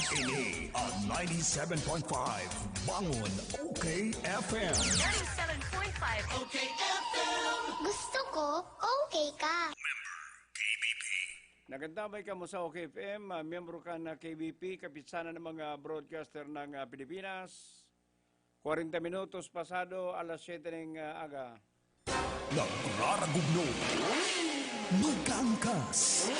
Ini ang 97.5 Bangon OK FM. 97.5 OK FM. Gusto ko, okay ka. Nagandamay ka mo sa OKFM, miyembro ka na KBP, kapisanan ng mga broadcaster ng Pilipinas. 40 minutos pasado, alas 7 ng aga. Nagraragugno. Magkaangkas.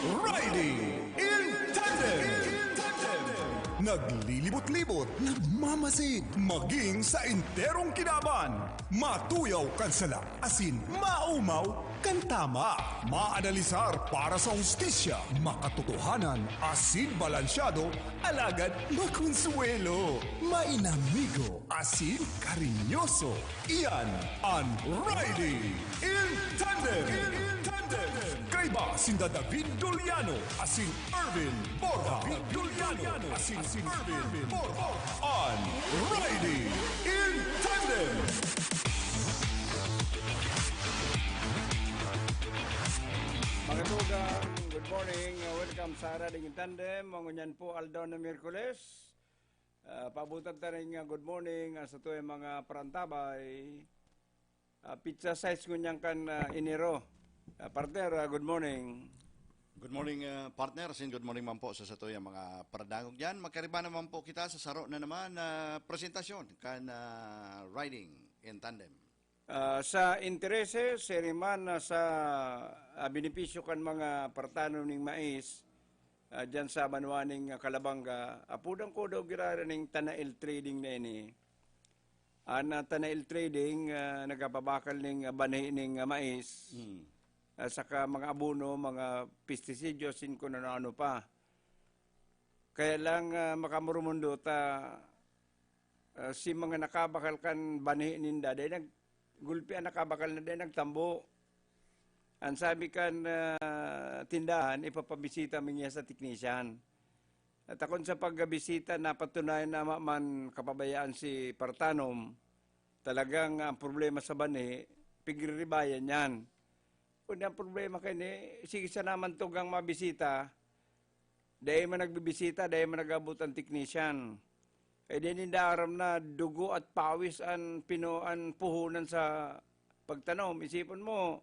Riding in tandem. Naglilibot-libot, nagmamasid, maging sa enterong kinaban. Matuyaw kansala, asin maumaw, kantama. Maanalisar para sa hustisya, makatotohanan, asin balansyado, alagad makonsuelo. Mainamigo, asin karinyoso. Iyan ang Riding in Tandem. Kay ba sinda David Duliano, asin Irvin Borja. Duliano, asin Irvin Borja. On Riding in Tandem. Magatugang, good morning, welcome sa Riding in Tandem. Mangunyan po Aldaw na Miyerkules. Pabutan ta rin good morning sa tuwing mga parantabay. Pizza size ngunyan kan iniro. Partner, good morning. Good morning, partners, and good morning man po sa yung mga paradangog dyan. Magkariba naman po kita sa saro na naman na presentasyon kan Riding in Tandem. Sa interese, seriman sa benepisyo kan mga partanom ng mais dyan sa Manuaning Kalabanga, apudang ko daw gira ng Tanail Trading na ini. Tanail Trading, nagpapabakal ng banhi ng mais. Saka mga abono, mga pestisidyo, kung ano pa. Kaya lang makamurumundo si mga nakabakal kan banhi ninda, dahil naggulpian nakabakal na dahil nagtambo. Ang sabi kan tindahan, ipapabisita niya sa teknisyan. At akon sa pagbisita, napatunayan na man kapabayaan si Partanom, talagang ang problema sa banhi, pigribayan yan. Kung ang problema kayo, sige sa naman tugang mabisita, dahil man nagbibisita, dahil man nagabot ang teknisyan. Eh di nindaram na dugo at pawis ang puhunan sa pagtanom. Isipon mo,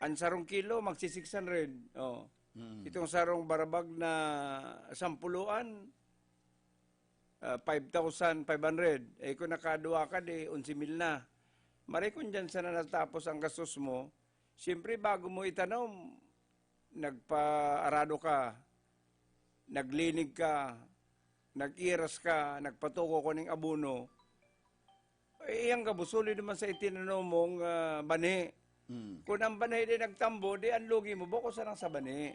ang sarong kilo, magsi-600. Oh. Itong sarong barabag na 10, 5,500. Eh kung nakaduwa ka, di 11,000 na. Mari kung dyan sana natapos ang gastos mo, siyempre, bago mo itanong, nagpa-arado ka, naglinig ka, nag-iras ka, nagpatuko ko ng abono. Eh, ang kabusuli naman sa itinanong mong bani. Kung ang bani din nagtambo, di ang lugi mo, bukos na lang sa bani.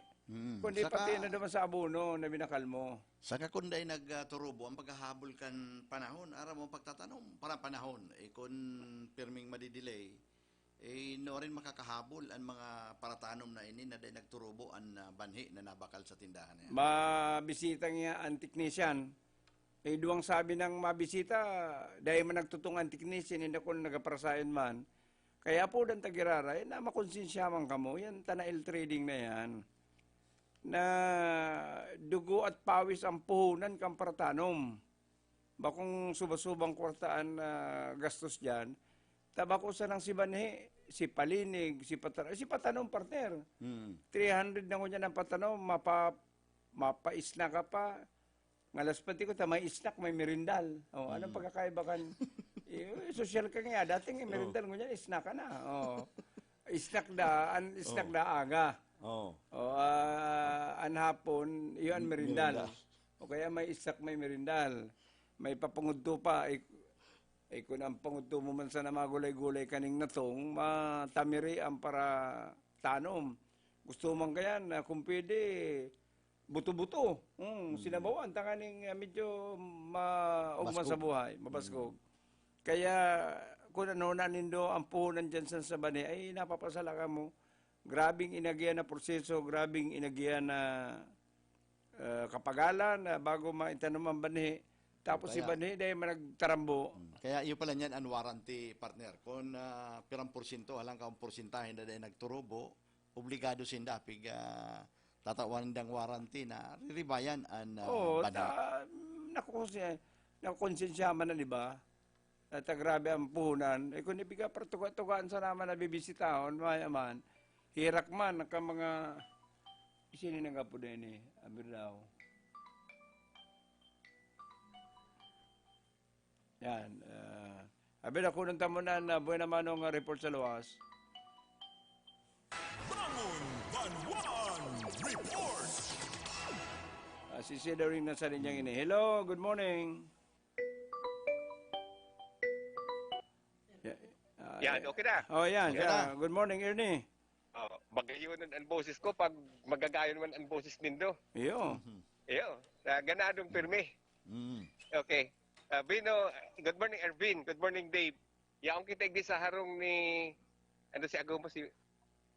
Kundi pati na naman sa abono na binakal mo. Saka kunday nagturubo, ang paghahabol kan panahon, ara mo pagtatanong, para panahon, kung pirming madidelay, no rin makakahabol ang mga paratanom na ini na dahil nagturubo ang banhi na nabakal sa tindahan na yan. Mabisita niya ang teknisyan. Duwang sabi ng mabisita, dahil man nagtutungan teknisyan, hindi ko nagaparasayan man. Kaya po dan tagiraray, na makonsensyaman ka mo, yan Tanail Trading na yan. Na dugo at pawis ang puhunan kang paratanom. Bakong subasubang kwartaan gastos dyan, tabako sa nang si Banhi, si Palinig, si Patanom partner. 300 na ko niya ng Patanom, mapaisna ka pa. Ngalas pati ko, may isnak, may merindal. Anong pagkakaiba kan? Social ka nga, dating merindal ko niya, isnak ka na. Isnak da aga. An hapon, yun merindal. O kaya may isnak, may merindal. May papangudto pa, kung ang panguto mo man sana magulay-gulay kaning natong, matamiri ang para tanom. Gusto man kayan, kung pwede, buto-buto. Sinabawan, tanganing medyo maugma sa buhay, mabaskog. Kaya, kung ano na nindo ang puhunan dyan sa bani, ay napapasala ka mo. Grabing inagyan na proseso, grabing inagyan na kapagalan, bago maitanom ang bani. Tapos si Banhi, dahil managtarambo. Kaya iyo pala niyan ang warranty, partner. Kung pirang porsyento, halang ka ang porsentahin na dahil nagturubo, obligado sinda, tatawan ng warranty na riribayan ang Oo, banhi. nakukonsensyaman na, di ba? At grabe ang puhunan. Kung ibiga tuga-tugaan sa naman na bibisitahon, mayaman, hirak man, ka mga, isinin nga po din abir daw. Yan. Abir ako nung tamunan na buhay naman ng report sa luwas. Bangon Banwan Report! Si Cedaring na sa linyang ini. Hello, good morning. Yan, okay na. Oh, yan. Okay Yeah. Good morning, Ernie. Magayon ang boses ko pag magagayon man ang boses nindo. Iyo. Iyo, ganadong pirmi. Mm. Okay. Bino, good morning Ervin, good morning Dave. Yaong kita di sa harong ni, ano si Agomo, si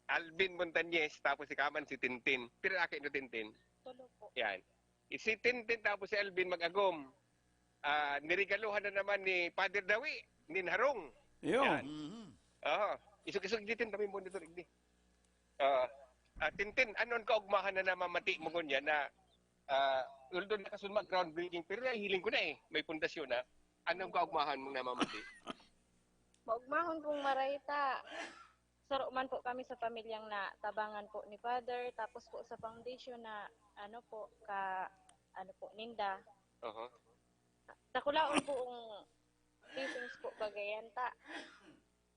Alvin Montañez, tapos si Kaman si Tintin. Pero akin no Tintin. Tulo po. Yan. Si Tintin tapos si Alvin mag-agom. Nirigaluhan na naman ni Father Dawi, ni Harong. Iyo. Yan. Mhm. Isog-isog ditin kami mo nito rigdi. Tintin, anon ka ugmahan na namamati mo kunya na although nakasunma groundbreaking pero hiling ko na may pundasyon na. Anong ka ugmahan mo namamati? Maugmahon pong marayta. Saro man po kami sa pamilyang na tabangan po ni Father, tapos po sa foundation na Ninda. Uh-huh. Takulaon po ang teachings po bagayan ta.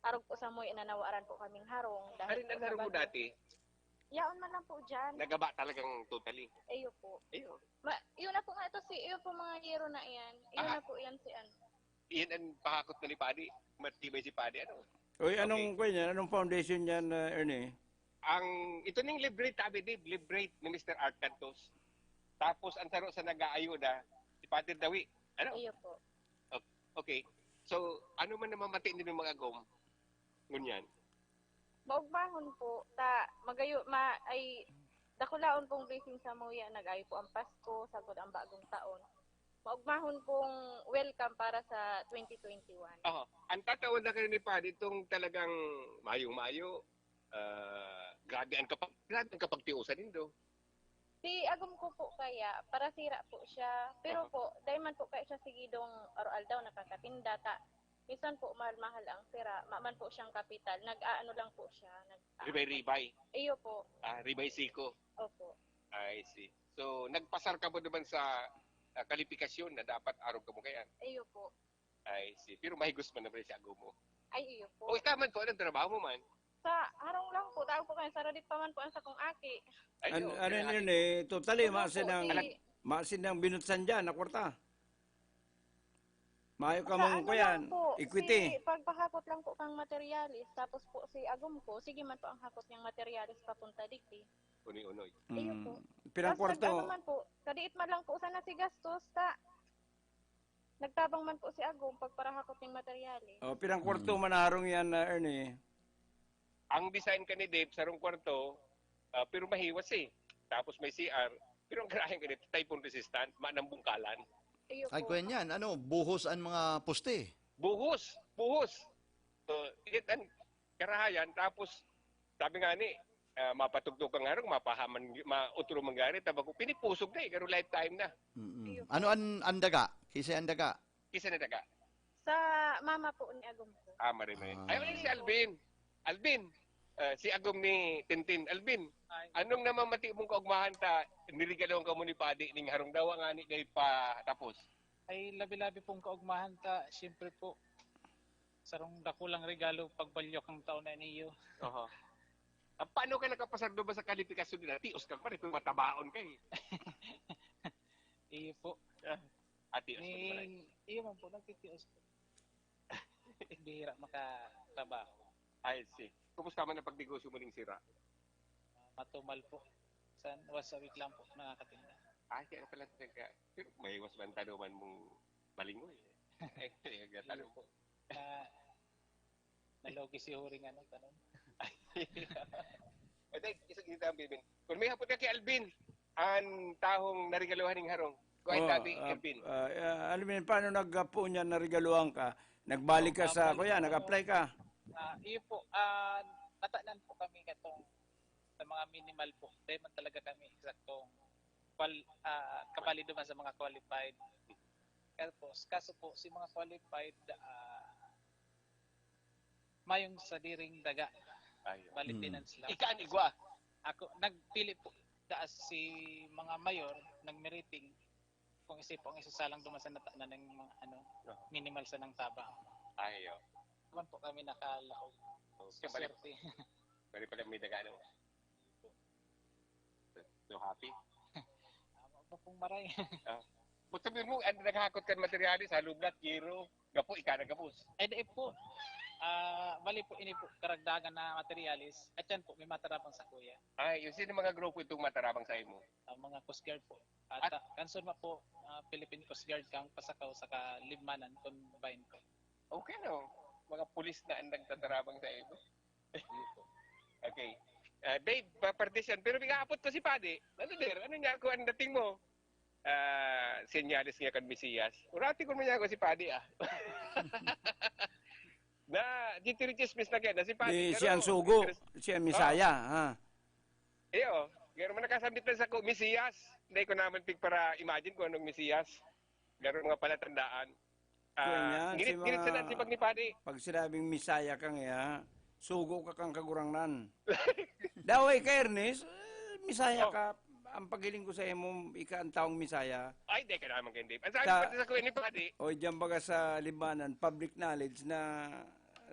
Arog po sa mo'y nanawaran po kaming harong. Ano ang harong mo dati? Yaon man lang po dyan. Nagaba talagang totally. Ayo po. Ayun. Yun na po nga ito iyo po mga yero na yan. Yun na po yan si ano. Iyan ang pakakot na ni Padi. Matibay si Padi. Ano? Uy, anong anong foundation yan, Ernie? Ito ning Liberate tabi Dave. Liberate ni Mr. Art Cantos. Tapos ang taro sa nag-aayuda, si Father Dawi. Ano? Iyo po. Okay. So, ano man namamati nila mga agom? Ngunyan. Maugmahon po ay dakulaon pong blessing sa muya nag-ayo po ang Pasko sagod ang bagong taon. Maugmahon pong welcome para sa 2021. Ang tatawad na kayo ni Padi itong talagang mayo-mayo, grabe ang kapagtiusan nindo. Si agom ko po kaya para sira po siya. Pero po dahil man po kaya siya sigidong aral daw nakakatinda ta. Minsan po mahal ang sira, maman po siyang kapital. Nag-aano lang po siya. Ribay-ribay. Iyo po. Ribay siko. Opo. I see. So, nagpasar ka mo naman sa kalifikasyon na dapat araw ka mo kaya. Iyo po. I see. Pero mahigos man naman si Ago mo. Ay iyo po. O ikaw man po, anong trabaho mo man? Sa harong lang po, tawag po kayo sa radit pa man po ang sa kong aki. Ano yun totally, maasin ng binutsan dyan, na kwarta. Mayo ka mong ko yan, equity. Si pagpahakot lang po kang materialis, tapos po si agom ko, sige man po ang hakot niyang materialis papunta digdi. Unoy-unoy. Iyo po. Pirang Tapos kwarto. nag-ano man po, kadiit man lang po sana si gastos, nagtabang man po si agom pagparahakot ng materialis. Pirang kwarto manarong yan, Ernie. Ang design ka ni Dave sa rong kwarto, pero mahiwas Tapos may CR, pero ang garahe ganito, typhoon resistant, manang bungkalan. Iyo Ay, po. kwen yan. Ano, buhos ang mga poste. Buhos. So, ang karahayan, tapos, sabi nga ni, mapatugtog kang harong, mapahaman, mautro manggari, tabako, pinipusog na pero lifetime na. Mm-mm. Ano ang daga? Kisa ang daga? Kisa na daga. Sa mama po ni agom ko. Marimay. Ayun si Alvin. Alvin, si Agom ni Tintin. Alvin, anong namamati mong kaugmahan ta, nirigalawang ka mo ni Padi, ning harong dawa nga ni kay pa tapos? Ay labi-labi pong kaugmahan ta, siyempre po, sarong dakulang regalo pagbalyok ang taon na niyo. Paano ka nakapasardo ba sa kalifikasyon nila? Tios ka pa rin, kung matabaon ka Iyo po. Tios ka pa rin. Iyo man po, nagtitios po. Bihira makatrabaho. I see. Kumusta man ang pagnegosyo mo ning sira? Matumal po. Was a week lang po nakakatinda. Kaya pala talaga. Pero may iwas man tanuman mong malingoy. Iyo po. Nalogi si Huring tanong. Isa kita ang Bibin. Kung may hapon ka kay Alvin, ang tahong narigaluhan ng harong. Kuhay tabi, Alvin. Alvin, paano nagpo niya na regaluhan ka? Nagbalik ka sa kuya, nag-apply ka? Iyo po, natanan po kami katong sa mga minimal po. Dahil man talaga kami eksaktong kabali duman sa mga qualified. Kaso po, si mga qualified, mayong sa diring daga. Ayo. Maintenance lang. Ikaan igwa. Ako, nagpili po daas si mga mayor, nagmeriting, kung isipong isasalang duman sa nata na ng mga minimal sa ng tabang. Ayo. Naman po kami nakalaog. Kabalik. Swerte. Bali pala may daga ano. So happy. Ano pong maray. Kung sabihin mo, naghahakot ka ng materialis, halublat, giro, gapo, ika na gapos. Ay, di po. Bali po, ini po, karagdagan na materialis. At yan po, may matarabang sa kuya. Ay, yung sino mga grupo itong matarabang sa imo? Mga Coast Guard po. At kanson ma po, Philippine Coast Guard kang pasakaw sa kalimmanan combine ko. Okay no. Mga pulis na ang nagtatarabang sa imo. Okay. Dave, partition. Pero bigapot pa si Padi. Ano der? Ano nga kung ang dating mo? Senyalis nga kan Mesiyas. Urati ko niya ako si Padi na dito rin chismis na kaya si Padi. Siya ang sugo, siya ang misaya. Ha? Iyo, gano'n man nakasabit na sa ko, Mesiyas. Hindi ko naman para imagine kung anong Mesiyas. Gano'n mga palatandaan. Ginit sa si pag ni Padi. Pag sinabing misaya ka nga, sugo ka kang kagurangnan. Daway ka, Ernest, misaya ka. Ang pagiling ko sa imo, ika ang taong misaya. Ay, di ka naman kayo, Dave. Ang sabi pati sa kuya ni Padi. O dyan baga sa libanan, public knowledge na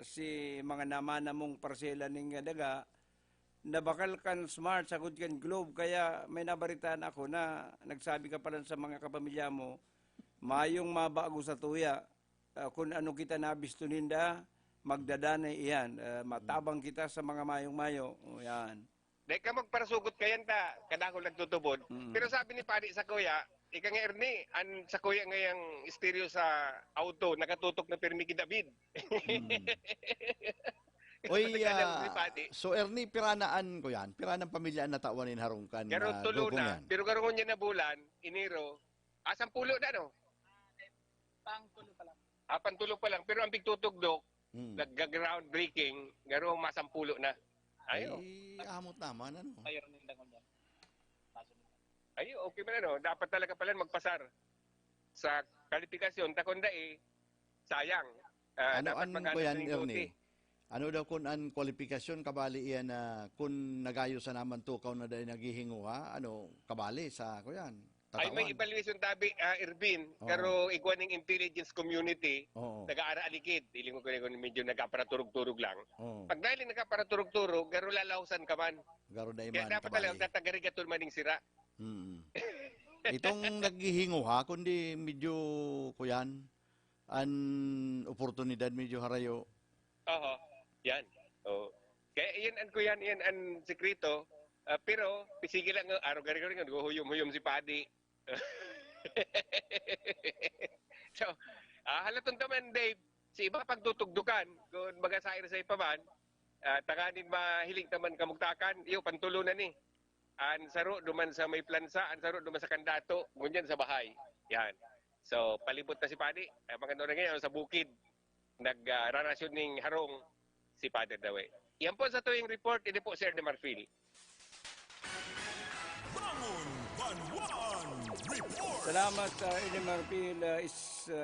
si mga namana mong parsela ng daga, na bakal kan smart, sagod kan globe, kaya may nabaritaan ako na nagsabi ka pala sa mga kapamilya mo, mayong mabago sa tuya, kung ano kita nabisto ninda, magdadanay iyan, matabang kita sa mga mayong-mayo, o yan. Dahil ka magparasugot kayan ta, kadako nagtutubod. Pero sabi ni Padi sa kuya, ika nga Ernie, sa kuya ngayang stereo sa auto, nakatutok na pirmi ki David. Oy, so Ernie, piranaan ko yan. Piranang pamilya na tawanin harungkan. Garo tulo na, pero garo niya na bulan, iniro, 10 na no? Pangtulo pa lang. Pantulo pa lang, pero ang bigtutugdok, nag-ground breaking, garo 10 na. Ayo. Ay, amot naman, ano? Mayor ng dangon yan. Ayo, okay man ano. Dapat talaga pala magpasar sa kwalifikasyon. Takunda sayang. Dapat Ano ko yan, Ernie? Ano daw kung an kwalifikasyon, kabali iyan na kung nagayo sa naman tukaw na dahil naghihinguha, kabali sa ko yan. Ay, may evaluation tabi, Irvin, pero iguan ng intelligence community, nag-aara alikid. Iling ko medyo nagkaparaturog-turog lang. Pag dahil nagkaparaturog-turog, garo lalausan ka man. Garo na Kaya iman, dapat kabali. talaga tatagarigaton maning sira. Itong naghihinguha, kundi medyo kuyan, an oportunidad medyo harayo. Oo, yan. Kaya yan ang sekreto. Pero, pisigi lang, araw-gari-gari, huyom-huyom si Padi. So, halatong naman, Dave, si iba pagtutugdukan, kung magasair sa ipaman, tanganin mahiling taman kamugtakan, iyo, pantulo na ni. An saro, duman sa may plansa, an saro, duman sa kandato, ngunyan sa bahay. Yan. So, palibot na si Padi. Mga na ngayon, sa bukid, nagrarasyon ng harong si Father Dawe. Yan po sa tuwing report, hindi po Sir de Marfil. Bangon Banwan Report. Salamat, Ini Marpil.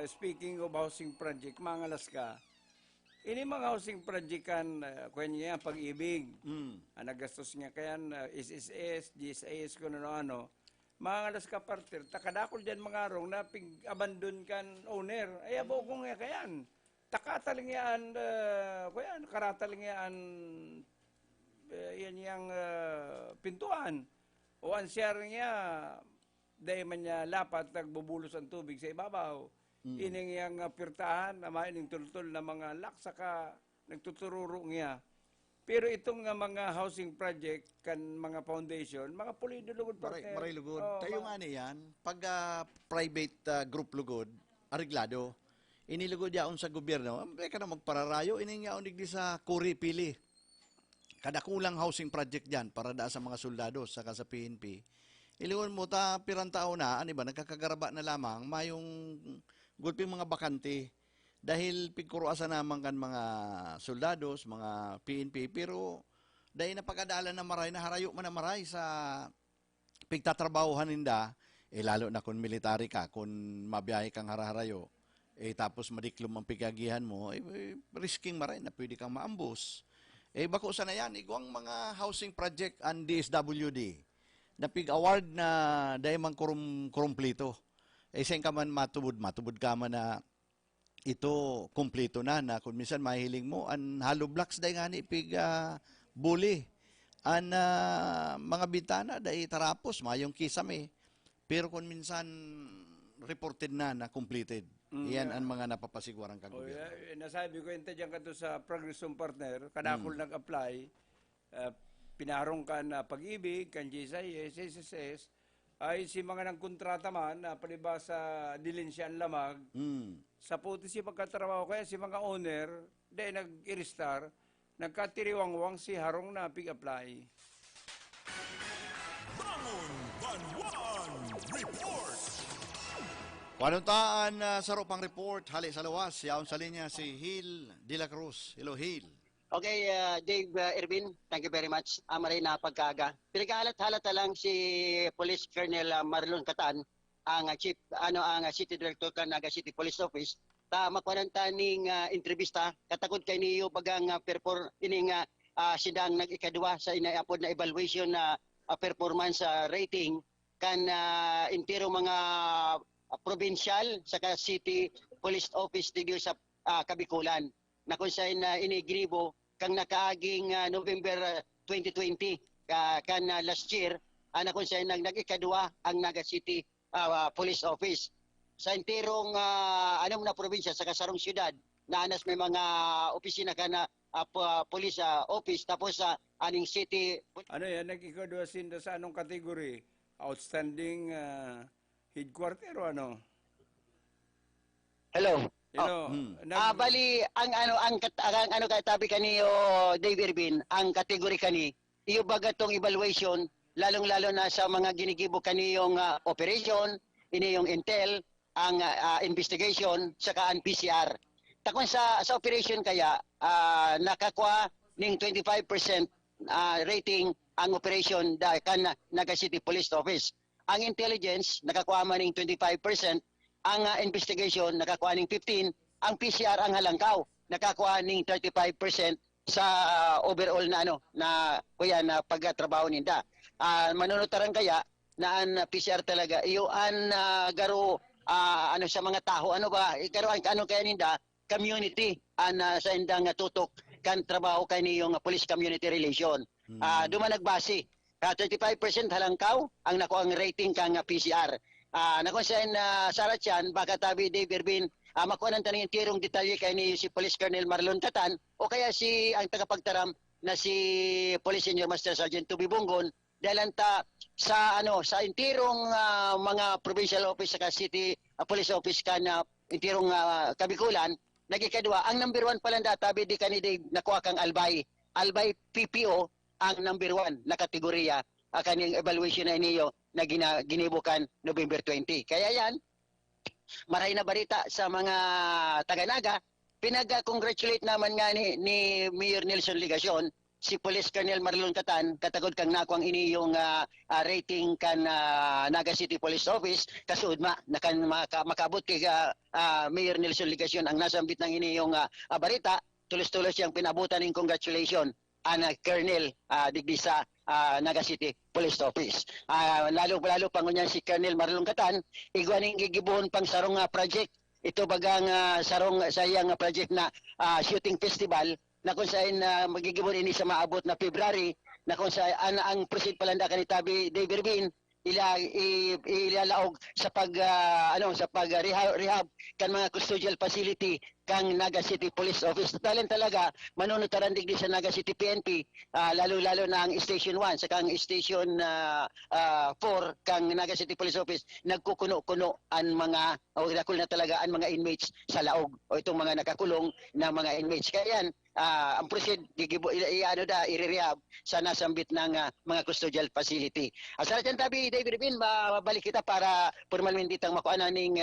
Speaking of housing project, mga Alaska, ini mga housing project kan, kaya niya pag-ibig. Nagastos niya kayan, SSS, GSIS, kung ano-ano. Mga Alaska partner, takadakol dyan mga arong na pig-abandon kan owner. Ay, abo kong nga kayan. Takataling yan, kayan, karataling yan, yan yung pintuan. O ang share niya, dahil man niya lapat, nagbubulos ang tubig sa ibabaw. Ining yung pirtahan, ining tultul na mga lak, saka nagtutururo niya. Pero itong mga housing project, kan mga foundation, mga pulido lugod partner. Maray lugod. Tayo nga yan, pag private group lugod, ariglado, inilugod yaon sa gobyerno, ka na magpararayo, ining yaon digdi sa kuri pili. Kada kulang housing project dyan para da sa mga soldado saka sa PNP. Ilingon mo ta pirang tao na, nagkakagaraba na lamang, mayong gulping mga bakante. Dahil pigkuruasa naman kan mga soldados, mga PNP, pero dahil napakadala na maray na harayo man na maray sa pigtatrabahuhan ninda, lalo na kung military ka, kung mabiyahe kang haraharayo, tapos madiklom ang pigagihan mo, risking maray na pwede kang maambus. Bako sa na yan, igwang mga housing project ang DSWD, na pig-award na dahil mang kumplito. Saan ka man matubod ka man na ito kumplito na kung minsan mahiling mo, ang hollow blocks dahil nga ni bully. Ang mga bintana dahil tarapos, mayong kisame. Pero kung minsan reported na completed. Iyan ang mga napapasigwarang kagobyerno. Nasabi ko yun dyan kato sa Progression Partner, kadakol nag-apply, pinarong ka na pag-ibig, kan GSIS, SSS, ay si mga nang kontrata man na palibasa dilinsyan lamag, sa puti si pagkatrabaho kaya si mga owner, dahil nag-iristar, nagkatiriwangwang si Harong na pig-apply. Bangon Banwan Report. Panuntaan sa ropang report, hali sa lawas, yaon sa linya si Hil de la Cruz. Hello, Hil. Okay, Dave Ervin, thank you very much. Maray na pagkaaga. Pinagkahalat-halata lang si Police Colonel Marlon Catan, ang chief ang City Director kan Naga City Police Office, ta makwananta ning entrevista katakod kay niyo bagang ining sidang nag-ikadua sa inaapod na evaluation na performance rating kan intero mga provincial saka city police office digyo sa Kabikulan na kung saan inigribo kang nakaaging November 2020 kan last year na kung saan nag-ikadua ang Naga City Police Office sa enterong na probinsya sa kasarong syudad na anas may mga opisina ka na police office tapos sa aning city. Ano yan, nag-ikadua sinda sa anong kategory? Outstanding headquarter o ano? Hello. Hello. Bali ang katabi kaniyo Dave Irvin, ang kategory kani iyo baga tong evaluation lalong-lalo na sa mga ginigibo kaniyong operation, iniyong intel, ang investigation saka ang PCR. Takon sa operation kaya nakakuha ning 25% rating ang operation dahil kan Naga City Police Office. Ang intelligence nakakuha man ning 25%, ang investigation nakakuha ning 15%, ang PCR ang halangkaw nakakuha ning 35% sa overall na pagtrabaho ninda. Manunutaran kaya na ang PCR talaga iyo an garo sa mga tao garo ano kaya ninda community sa indang tutok kan trabaho kay niyong police community relation. Duma nagbase 35% halangkaw ang nakuha ang rating kang PCR. Nakuha sa Saratyan baka tabi Dave Irvin makuha ng tanong tirong detalye kay ni si Police Colonel Marlon Catan o kaya si ang tagapagtaram na si Police Senior Master Sergeant Tubi Bungon dahil sa intirong mga provincial office sa city police office kan intirong Kabikulan nagikadua ang number 1 pala tabi di kanidi nakuha kang Albay PPO ang number 1 na kategorya kaning evaluation na iniyo na ginibukan November 20. Kaya yan maray na balita sa mga taga-Naga, pinag-congratulate naman nga ni Mayor Nelson Ligacion si Police Colonel Marlon Catan katagod kang nakuang ini yung rating kan Naga City Police Office kasud makabot kay Mayor Nelson Ligacion ang nasambit ng ini yung balita tulos-tulos yang pinabutan ng congratulation ang Colonel digdi sa Naga City Police Office. Lalo pangunyan si Colonel Marlon Catan, igwaning gigibuhon pang sarong project. Ito bagang sarong sayang project na shooting festival na kung saan magigibuhon ini sa maabot na February na kung saan ang proceed palanda kanitabi Dave Irvin ilalaog sa rehab kan mga custodial facility kang Naga City Police Office. Talent talaga manunutaran digdi sa Naga City PNP lalo-lalo na ang Station 1 sa kang Station 4 kang Naga City Police Office nagkukuno-kuno ang mga nakul na talaga ang mga inmates sa laog o itong mga nakakulong na mga inmates. Kaya yan ang proceed i-rehab sa nasambit ng mga custodial facility. Sa dyan tabi David Irvin, mabalik kita para formalmente itang makuha ning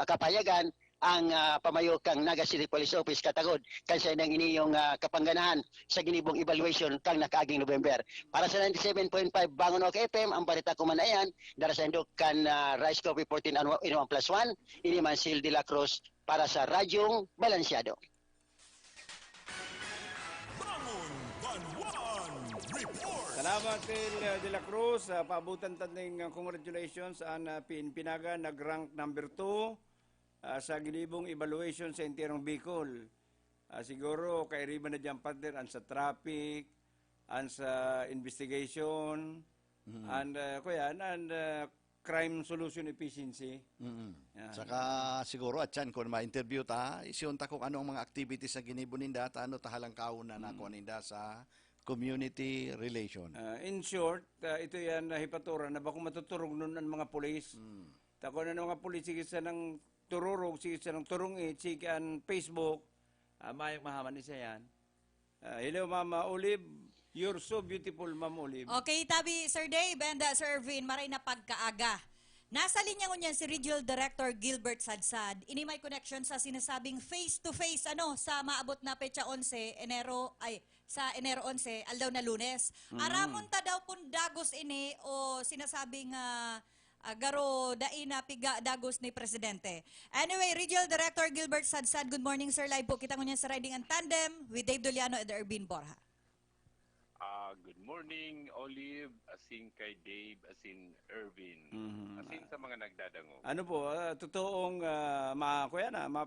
kapayagan ang pamayo kang Naga City Police Office katagod kansa nang iniyong kapangganahan sa ginibong evaluation kang nakaaging November. Para sa 97.5 Bangon Ok FM, ang balita ko man ayan, dara sa indok kan Rice Coffee 14 in 1 plus 1, ini man Sil de la Cruz para sa Radyong Balansyado. Bangon Banwan Report. Salamat Phil de la Cruz. Paabutan taning congratulations ang Pinaga nag-rank number 2 sa ginibong evaluation sa Enterong Bicol. Siguro kay Riba na dyan partner ang sa traffic, ang sa investigation, and crime solution efficiency. Yan. Saka siguro at yan kung ma-interview ta, isiyon ta kung ano ang mga activities sa ginibo ninda at ano tahalang kauna na nakuha ninda sa community relation. In short, ito yan hipatura na bako matuturog nun ang mga pulis. Tako na ng mga pulis, sige sa ng tururog, sige sa ng turungit, sige ang Facebook, mayang mahaman isa yan. Hello Mama Olive, you're so beautiful Ma'am Olive. Okay, tabi Sir Dave and Sir Ervin, maray na pagkaaga. Nasa linya ko niyan si Regional Director Gilbert Sadsad. Ini may connection sa sinasabing face-to-face sa maabot na petsa 11 sa Enero 11 aldaw na Lunes. Aramon ta daw pun dagos ini o sinasabing garo daina piga dagos ni Presidente. Anyway, Regional Director Gilbert Sadsad, good morning sir. Live po kita ngunyan sa Riding and Tandem with Dave Doliano and Ervin Borja. Good morning, Olive, asin kay Dave, asin Ervin, asin sa mga nagdadango. Ano po, totoong ma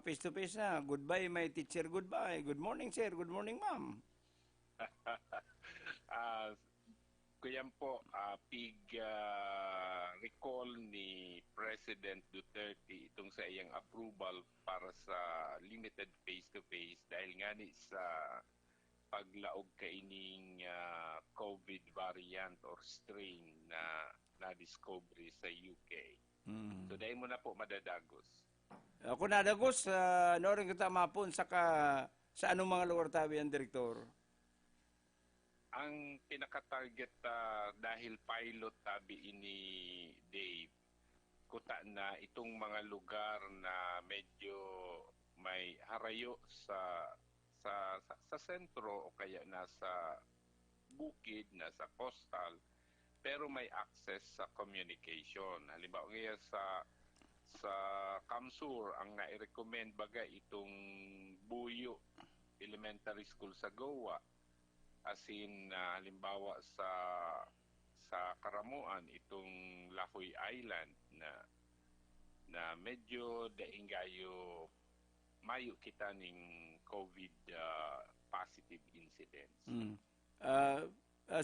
face-to-face na. Goodbye my teacher, goodbye. Good morning sir, good morning ma'am. Kuyan po, recall ni President Duterte itong sa iyang approval para sa limited face-to-face dahil nga ni sa paglaog kaining COVID variant or strain na na-discovery sa UK. So dahil mo na po madadagos. Kung nadagos, rin kita mapun sa anong mga lugar tabi ang direktor? Ang pinaka-target dahil pilot tabi ini Dave, kuta na itong mga lugar na medyo may harayo sa sentro o kaya nasa bukid, nasa coastal, pero may access sa communication. Halimbawa ngayon sa Kamsur, ang nai-recommend baga itong Buyo Elementary School sa Goa. As in, halimbawa sa Karamuan, itong Lahoy Island na medyo daingayo mayo kita ning COVID positive incidents.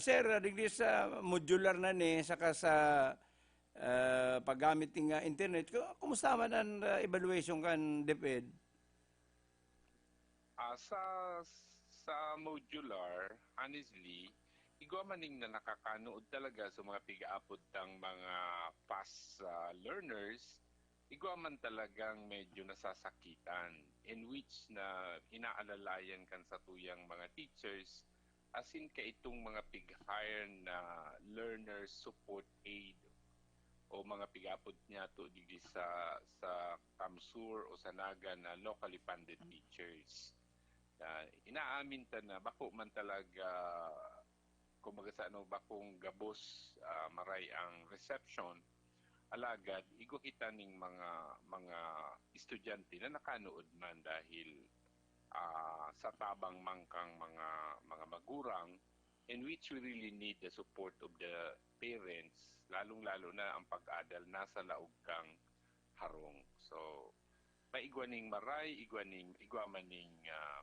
Sir, digdi sa modular na ni saka sa paggamit ng internet, kumusta man ang evaluation kan DepEd? Sa modular, honestly, igwa maning na nakakanood talaga sa mga pigaapod ng mga past learners, igwa man talagang medyo nasasakitan in which na inaalalayan kan sa tuyang mga teachers as in ka itong mga pig-hire na learner support aid o mga pigapod niya to digdi sa Kamsur o sa Naga na locally funded teachers. Inaamin ta na bako man talaga kumbaga sa bakong gabos maray ang reception alagad igo kita ning mga estudyante na nakanood man dahil sa tabang mangkang mga magurang in which we really need the support of the parents lalong-lalo na ang pag-adal nasa laog kang harong. So paigwaning maray, igwamaning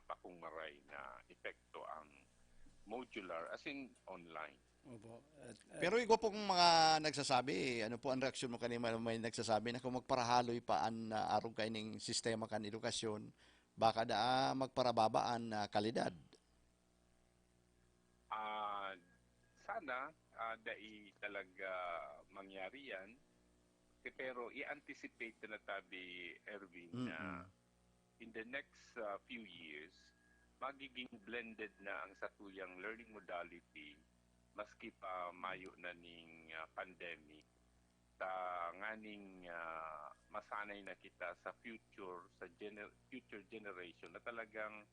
bakong maray na epekto ang modular as in online. Opo. Pero igo pong mga nagsasabi, ano po ang reaksyon mo kanina may nagsasabi na kung magparahaloy pa ang arog kaining sistema kan edukasyon, baka magparababaan na kalidad? Sana dai talaga mangyari yan. Pero i-anticipate na tabi, Erwin, na in the next few years, magiging blended na ang satuyang learning modality maski pa mayo na ning pandemic. nganing masanay na kita sa future generation na talagang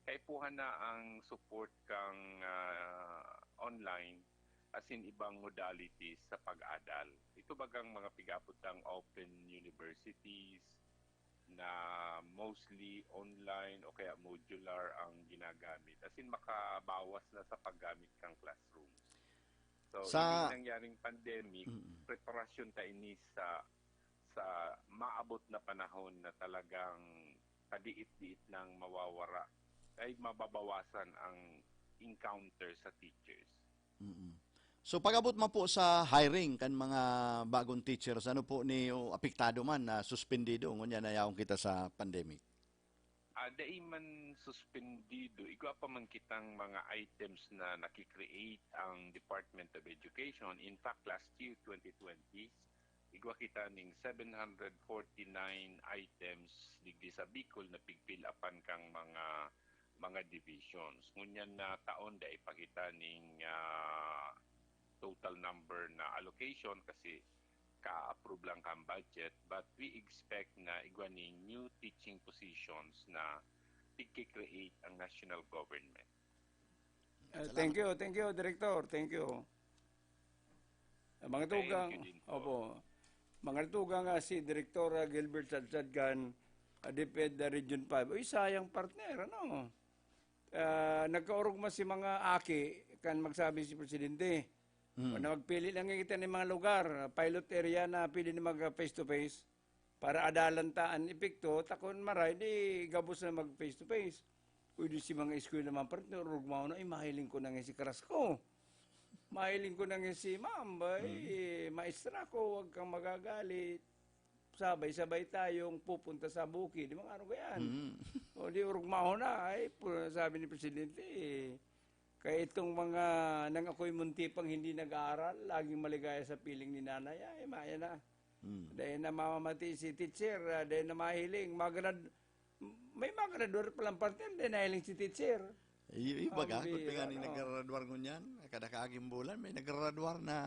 kaipuhan na ang support kang online as in ibang modalities sa pag-adal. Ito bagang mga pigaputang open universities na mostly online o kaya modular ang ginagamit. As in makabawas na sa paggamit kang classroom. So, Sa- yung nangyaring pandemic, preparasyon ta ini sa maabot na panahon na talagang kadiit-diit nang mawawara ay mababawasan ang encounter sa teachers. So pag-abot man po sa hiring kan mga bagong teachers, ano po ni apektado man na suspendido ngunya na yaong kita sa pandemic? Dai man suspendido, igwa pa man kitang mga items na nakikreate ang Department of Education. In fact, last year, 2020, igwa kita ning 749 items digdi sa Bicol na pigpilapan kang mga divisions. Ngunyan na taon dai ipakita ning total number na allocation kasi ka-approve lang kang budget, but we expect na igwaning new teaching positions na i-create ang national government. Thank you, Director. Thank you. Mga tugang, Thank you din po. opo. Mga tugang si Director Gilbert Sadsadgan, DepEd Region 5. Uy, sayang partner, ano? Nagkaurugma si mga aki, kan magsabi si Presidente. Na magpili lang kita ng mga lugar, pilot area na pili na mag face-to-face para adalantaan epekto, takon maray, di gabos na mag face-to-face. Pwede si mga school naman partner, rugmao na, mahiling ko na nga si Krasko. Mahiling ko na nga si Ma'am, maestra ko, huwag kang magagalit. Sabay-sabay tayong pupunta sa bukid. Di mga ano yan? O di rugmao na, sabi ni Presidente, kaya itong mga nang ako'y munti pang hindi nag-aaral, laging maligaya sa piling ni nanay, ay maya na. Dahil na mamamati si teacher, dahil na mahiling, may mag-graduate palang partner, dahil nahiling si teacher. Iba ka, kung nga ni nag-graduar ngunyan, kada kaaging bulan, may nag-graduar na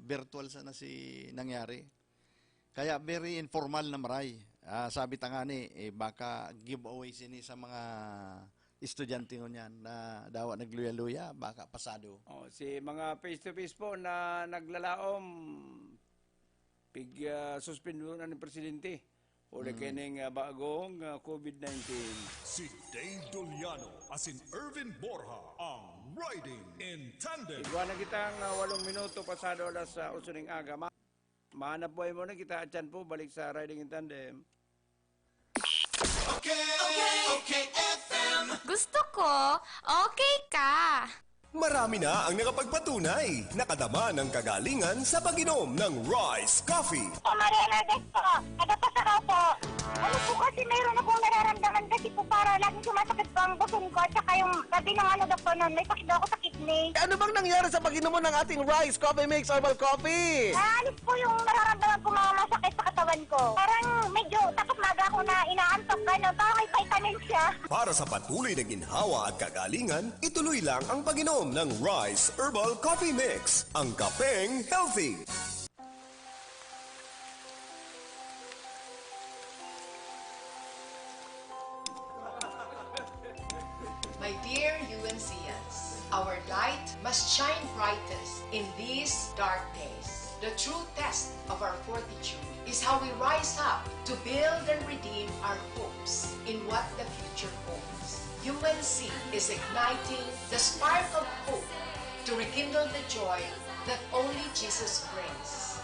virtual sana si nangyari. Kaya very informal na maray. Sabi ta nga ni, baka giveaway sini sa mga estudyante ngunyan na dawa nagluya-luya, baka pasado. Si mga face-to-face po na naglalaom, suspendo na ni Presidente. Uli kining bagong COVID-19. Si Dave Doliano as in Irvin Borja ang Riding in Tandem. Igwa na kitang 8 minuto pasado alas 8 ng aga. Mahanap buhay mo na kita at po, balik sa Riding in Tandem. Okay, FM. Gusto ko, okay ka. Marami na ang nakapagpatunay. Nakadama ng kagalingan sa pag-inom ng Rice Coffee. Mariana Desto, nagpasakaw po. Ano po kasi mayroon akong nararamdaman kasi po para laging sumasakit po ang buson ko at saka yung sabi ng doktor nun, may sakit daw ako sa kidney. Ano bang nangyari sa pag-inom mo ng ating Rice Coffee Mix Herbal Coffee? Naalis po yung nararamdaman ko mga masakit sa katawan ko. Parang medyo takot maga ako na inaantok gano'n. Parang may vitamin siya. Para sa patuloy na ginhawa at kagalingan, ituloy lang ang pag-inom ng Rice Herbal Coffee Mix. Ang kapeng healthy. My dear UNCians, our light must shine brightest in these dark days. The true test of our fortitude is how we rise up to build and redeem our hopes in what the future holds. UNC is igniting the spark of hope to rekindle the joy that only Jesus brings.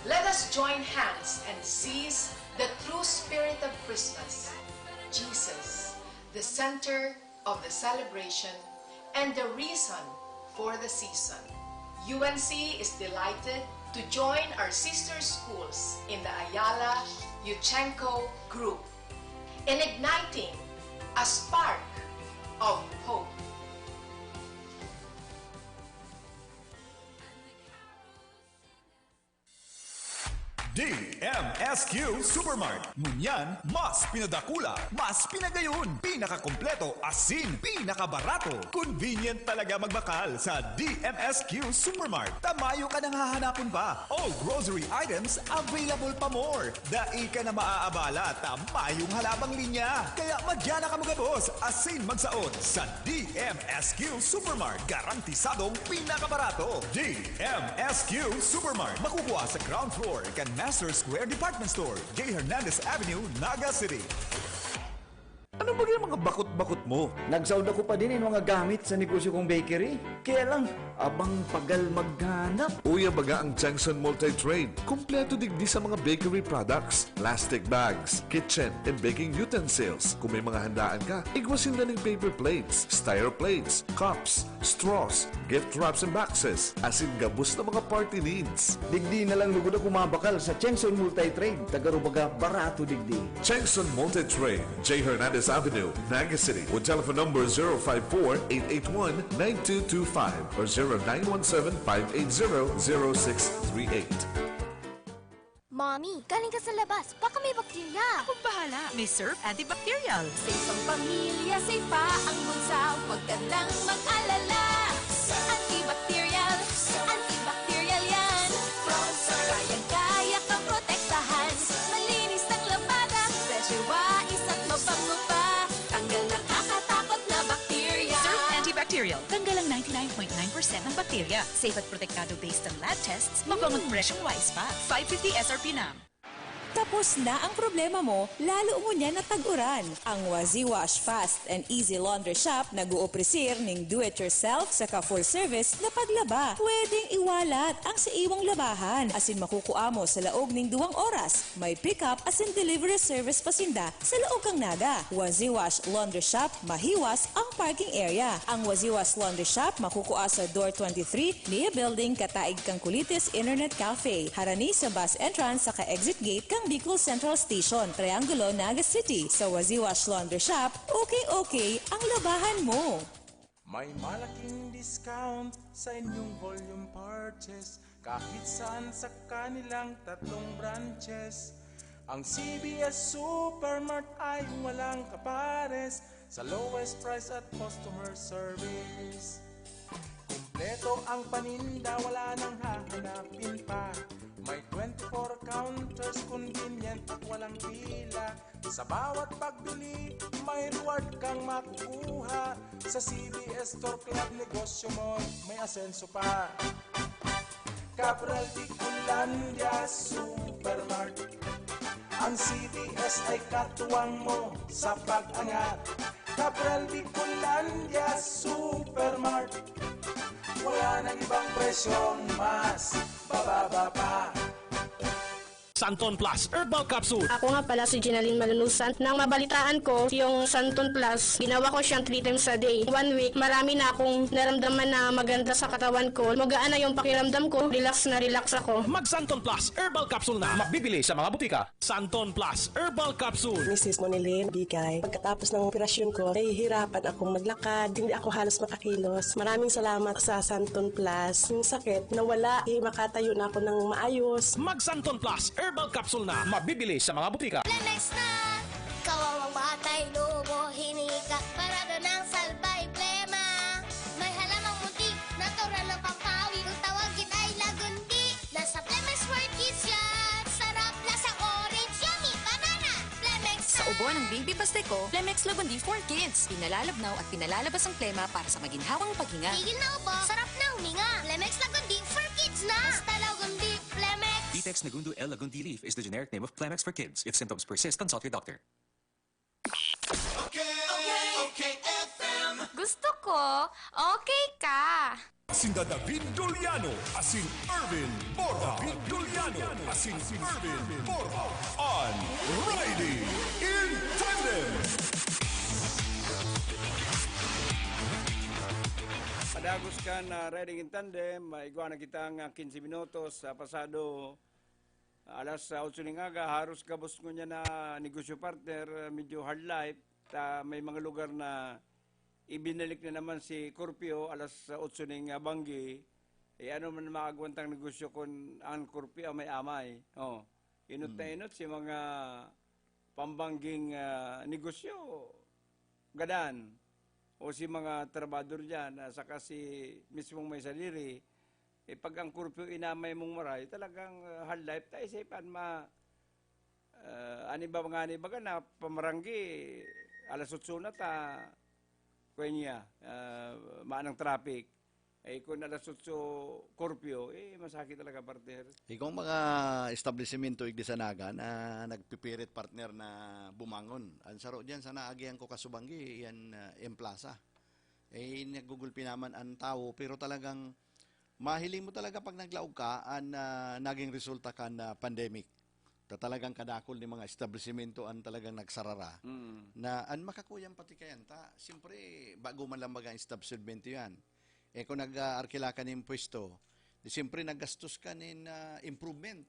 Let us join hands and seize the true spirit of Christmas, Jesus, the center of the celebration and the reason for the season. UNC is delighted to join our sister schools in the Ayala Yuchenko group in igniting a spark of hope. DMSQ Supermart. Ngunyan, mas pinadakula, mas pinagayon, pinakakompleto, asin, pinakabarato. Convenient talaga magbakal sa DMSQ Supermart. Tamayo ka nang hahanapon pa. All grocery items available pa more. Dai ka na maaabala, tamayong halabang linya. Kaya madyan na ka mga boss, asin magsaot sa DMSQ Supermart. Garantisadong pinakabarato. DMSQ Supermart. Makukuha sa ground floor kan Master Square Department Store, J. Hernandez Avenue, Naga City. Ano ba yung mga bakot-bakot mo? Nagsaud ako pa din yung mga gamit sa negosyo kong bakery. Kaya lang, abang pagal maghanap. Uya baga ang Changson Multi-Trade. Kompleto digdi sa mga bakery products, plastic bags, kitchen, and baking utensils. Kung may mga handaan ka, igwasin na ng paper plates, styro plates, cups, straws, gift wraps and boxes, asin gabos na mga party needs. Digdi na lang lugod ako mabakal sa Changson Multi-Trade. Tagarubaga barato digdi. Changson Multi-Trade, J. Hernandez Avenue, Naga City, with telephone number 054-881-9225 or 0917-580-0638. Mommy, galing ka sa labas. Baka may bakterya. Akong bahala. May Surf Antibacterial. Safe ang pamilya, safe pa ang bunsa. Huwag ka nang mag-alala. Antibacterial, antibacterial yan. Kayang-kaya kang protektahan. Malinis ang labada. Pressure wise at mabango pa. Tanggal na kakatakot na bakterya. Surf Antibacterial. Tanggal ang 99.9% ng bakterya. Safe at protektado based on lab tests. Mabangot presyong wise pa. 550 SRP na. Tapos na ang problema mo, lalo mo niya na tag-uran. Ang Wazi Wash Fast and Easy Laundry Shop nag-uopresir ng do-it-yourself saka full service na paglaba. Pwedeng iwalat ang sa iwang labahan asin makukuha mo sa laog ng 2 oras. May pick-up asin delivery service pasinda sa laog kang Naga. Wazi Wash Laundry Shop, mahiwas ang parking area. Ang Wazi Wash Laundry Shop makukuha sa Door 23, Nia Building, Kataig kang Kulitis Internet Cafe. Harani sa bus entrance saka exit gate kang Bicol Central Station, Triangulo, Naga City. Sa Wazi Wash Laundry Shop, okay ang labahan mo. May malaking discount sa inyong volume purchase kahit saan sa kanilang 3 branches. Ang CBS Supermart ay walang kapares sa lowest price at customer service. Kumpleto ang paninda, wala nang hahanapin pa. May 24 counters, convenient at walang pila. Sa bawat pagbili, may reward kang makukuha. Sa CBS Store Club, negosyo mo, may asenso pa. Cabral Bicolandia Supermart. Ang CBS ay katuwang mo sa pag-angat. Cabral Bicolandia Supermart. Wala nang ibang presyong mas bababa pa. Santon Plus Herbal Capsule. Ako nga pala si Ginaline Malunusan. Nang mabalitaan ko yung Santon Plus, ginawa ko siyang 3 times a day. 1 week, marami na akong naramdaman na maganda sa katawan ko. Magaan na yung pakiramdam ko. Relax na relax ako. Mag Santon Plus Herbal Capsule na. Mabibili sa mga butika. Santon Plus Herbal Capsule. Mrs. Monilin Bigay. Pagkatapos ng operasyon ko, nahihirapan akong maglakad. Hindi ako halos makakilos. Maraming salamat sa Santon Plus. Yung sakit, nawala. Makatayo na ako ng maayos. Mag Santon Plus Herbal Capsule na. Mabibili sa mga butika. Lemex na! Kawawang batay, lobo, hinika. Parado ng salbay, plema. May halamang munti, natural ng pampawi. Kung tawagin ay lagundi. Nasa Plemex for Kids yan. Sarap na sa orange, yummy, banana. Plemex na! Sa ubo ng Baby Pasteco, Plemex Lagundi for Kids. Pinalalabnaw at pinalalabas ang plema para sa maginhawang paghinga. Tigil na upo, sarap na huminga. Plemex Lagundi for Kids na! Basta Lagundi, Plemex. Vitex Nagundu L. Lagundi Leaf is the generic name of Plemex for kids. If symptoms persist, consult your doctor. Okay, FM. Gusto ko, okay ka. Sinda David Juliano, asin Irvin Borja. David Juliano, asin Irvin Borja. On Riding in Tandem. Padagos ka na Riding in Tandem, maigwa na kita nga 15 minutos sa pasado alas 8 ng aga, haros kabos ko niya na negosyo partner, medyo hard life, may mga lugar na ibinalik na naman si Corpio alas 8 ng Banggi, ano man makagwantang negosyo kung ang Corpio may amay. Inot na inot si mga pambangging negosyo, gadan, o si mga trabador dyan, saka si mismong may sarili, pag ang kurpyo inamay mong maray, talagang hard life tayo isipan ani ba mga ani baga na pamaranggi, alas 8 na ta, kuya maanang traffic. Kung alas 8 kurpyo, masakit talaga, partner. Kung mga establishmento igdi sa Naga na nagpipirit, partner, na bumangon. Ang saro dyan, sana agihan ko kasubanggi, yan Plaza. Nagugulpi naman ang tao, pero talagang mahiling mo talaga pag naglaog ka, naging resulta ka na pandemic. Talagang kadakol ni mga establishmento ang talagang nagsarara. Na an makakuyang pati kayan ta. Siyempre, bago man lang ang establishmento yan. Kung nag-arkila ka ng pwesto, siyempre naggastos ka ng improvement.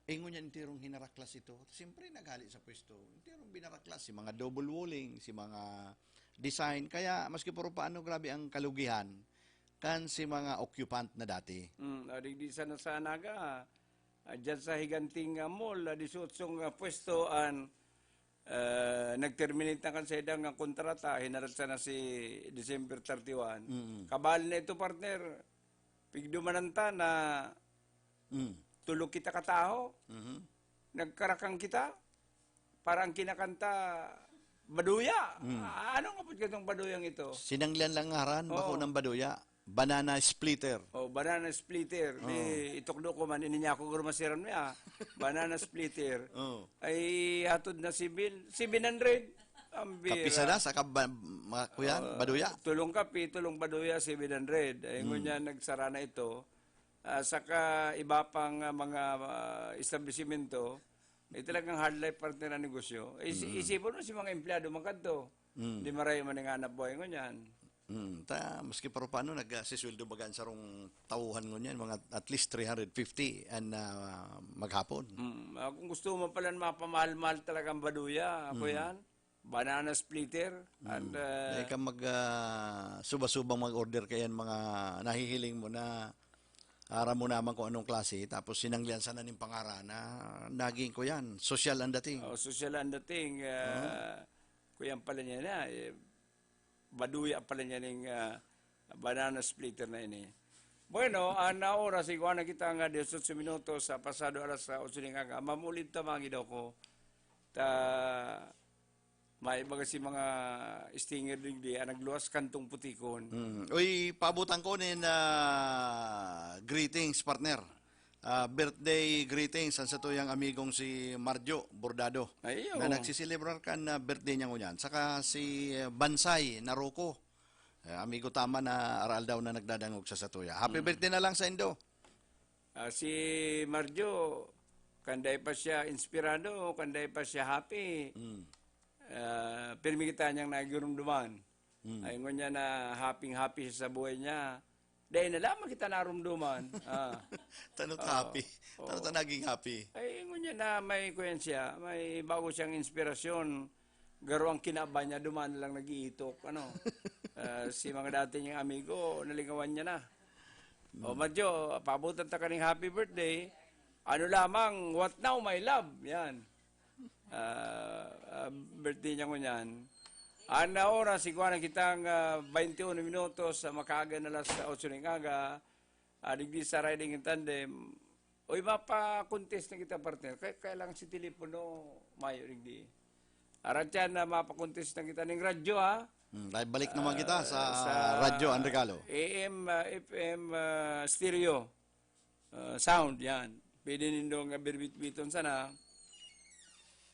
Ngunyan intirong hinaraklas ito. Siyempre naghali sa pwesto. Intirong binaraklas. Si mga double walling, si mga design. Kaya maski puro paano grabe ang kalugihan kan si mga occupant na dati. Di sana sa Naga, dyan sa Higanting Mall, 18 pwesto nag-terminate na kansedang ang kontrata, hinarat na si December 31. Kabal na ito, partner, pigdumananta na tulog kita kataho, nagkarakang kita, parang kinakanta baduya. Anong kapag itong baduyang ito? Sinanglian lang ngaran, bako ng baduya. Banana splitter. Banana splitter. Itukdo ko man, ininya ako gurmasiran niya. Banana splitter. Ay hatod na 700. Kapisa na sa kuyan, baduya. Tulong kapi, tulong baduya, 700. Ay ngunya nagsara na ito. Saka iba pang mga establishmento, talagang hard life partner na negosyo. Isipon mo si mga empleyado magkanto. Di maray man nga nabuhay ngunyan. Maski pero paano nagsisuldo bagan sa rong tauhan ngunyan, mga at least 350 maghapon. Kung gusto mo pala mapamahal-mahal talagang baduya, ako yan. Banana splitter. And ka suba-subang mag-order kayan mga nahihiling mo na aram mo naman kung anong klase, tapos sinanglian sana ng pangara na naging ko yan. Social ang dating. Social ang dating. Kuyan pala niya na. Baduya pala niya ng banana splitter na ini. Bueno, na oras, iguan na kita nga 18 minutos sa pasado alas 8 ng aga. Mamulit ta mga gidaw ko. May baga si mga stinger din di, nagluwas kantong putikon. Uy, pabutan ko nin greetings, partner. Birthday greetings sa tuyang amigong si Marjo Bordado. Na nagsisilibrar ka na birthday niya ngunyan. Saka si Bansay Naruko. Amigo tama na aral daw na nagdadangog sa tuya. Happy birthday na lang sa Indo. Si Marjo, kanday pa siya inspirado, kanday pa siya happy. Pirmi kita niyang nagirumduman. Ay ngunyan na happy siya sa buhay niya. Dahil na lamang kita narumduman. Tanong happy. Tanong naging happy. Ay, ngunyan na may kuyan siya. May bago siyang inspirasyon. Garo ang kinaba niya, dumaan lang nag-iitok. Si mga dati niyang amigo, naligawan niya na. Madjo, pabutan ta kaning happy birthday. Ano lamang, what now, my love? Yan. Birthday niya ngunyan. Ana oras, iguan na kitang 21 minutos sa makaaga na alas 8 ng aga. Digdi sa riding in tandem. Uy, mapa-contest na kita, partner. Kailangan si telepono, mayo digdi. Arat yan na mapa-contest na kita ng radyo, ha? Balik naman kita sa radyo, ang regalo. AM, FM, stereo. Sound, yan. Pwede nindong birbit-biton sana.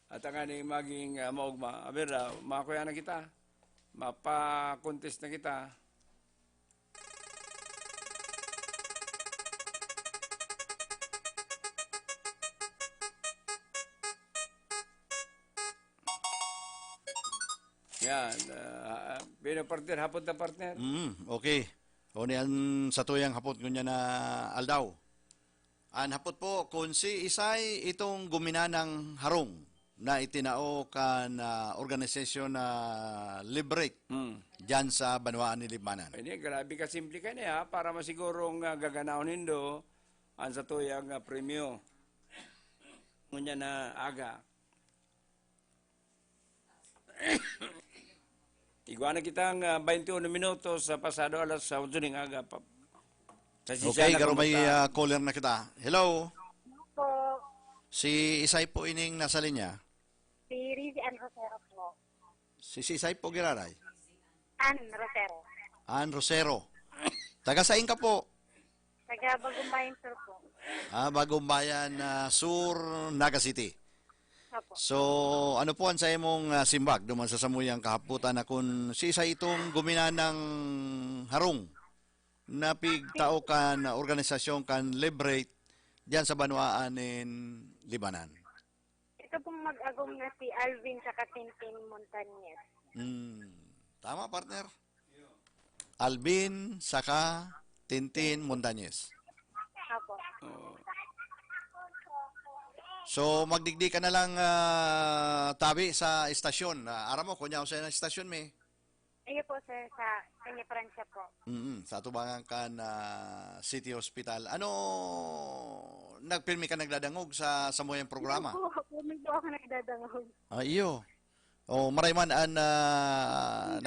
At ang aning maging maugma. Aber, makuya na kita. Mapa-contest na kita. Yan. Partner, hapot na partner. Okay. O niyan sa tuyang hapot ko niya na aldaw. An hapot po, kung si Isay itong guminanang harong na itinao kan organisasyon na Liberate dyan sa Banwaan ni Libmanan. Ini grabe ka simple ka niya para masigurong gaganahon nindo ang sa tuyang premyo. Ngunya na aga. Iguana kitang 21 minutos sa pasado alas 8 ng aga. Okay, garo may caller na kita. Hello? Po, Si Isay po ining nasa linya. si Rizzy Ann Rosero po. Si Isay po giraray. Ann Rosero. Ann Rosero. Taga saing ka po? Taga Bagumbayan Sur po. Bagong Bayan, Sur, Naga City. Opo. So, ano po ang sa imong simbag duman sa samuyang kahaputan na kung si Isay itong gumina ng harong na pigtao kan organisasyon kan Liberate diyan sa Banwaan in Libanan. Ito pong mag-agong na si Alvin sa Tintin Montañez. Tama, partner? Alvin saka Tintin Montañez. Opo. So, magdigdi ka na lang tabi sa estasyon. Aram mo, kunya ko sa estasyon, may. Ayun po sir, sa Kanya Francia po. Sa tubangan ka na City Hospital. Ano, nagpirmi ka nagdadangog sa moyang programa? Pumigdo ako nagdadangog. Iyo. O, maray man ang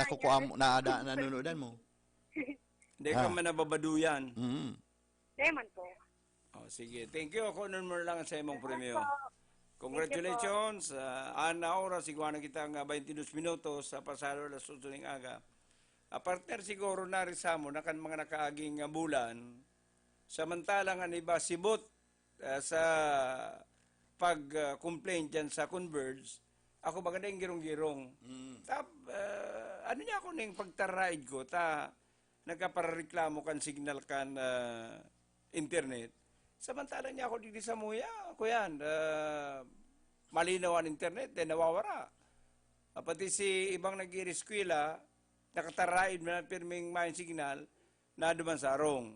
nakukuha mo, nanunodan mo. Hindi ka man nababaduyan. Lemon po. Sige. Thank you. Ako nun mo lang sa imong premyo. Congratulations. Ana oras, iguana kita nga 22 minutos sa pasado alas 8 ng aga. Partner siguro na rin sa mo na kan mga nakaaging bulan. Samantalang ang iba sibot sa pag-complain dyan sa Converge. Ako baga na yung girong-girong. Ano niya ako na yung pagtaraid ko, nagkapareklamo kan signal kan internet. Samantalang niya ako dito sa muya, ako yan, malinaw ang internet, nawawara. Pati si ibang nag-iriskwila, nakataraid na pirming main signal, na duman sa arong.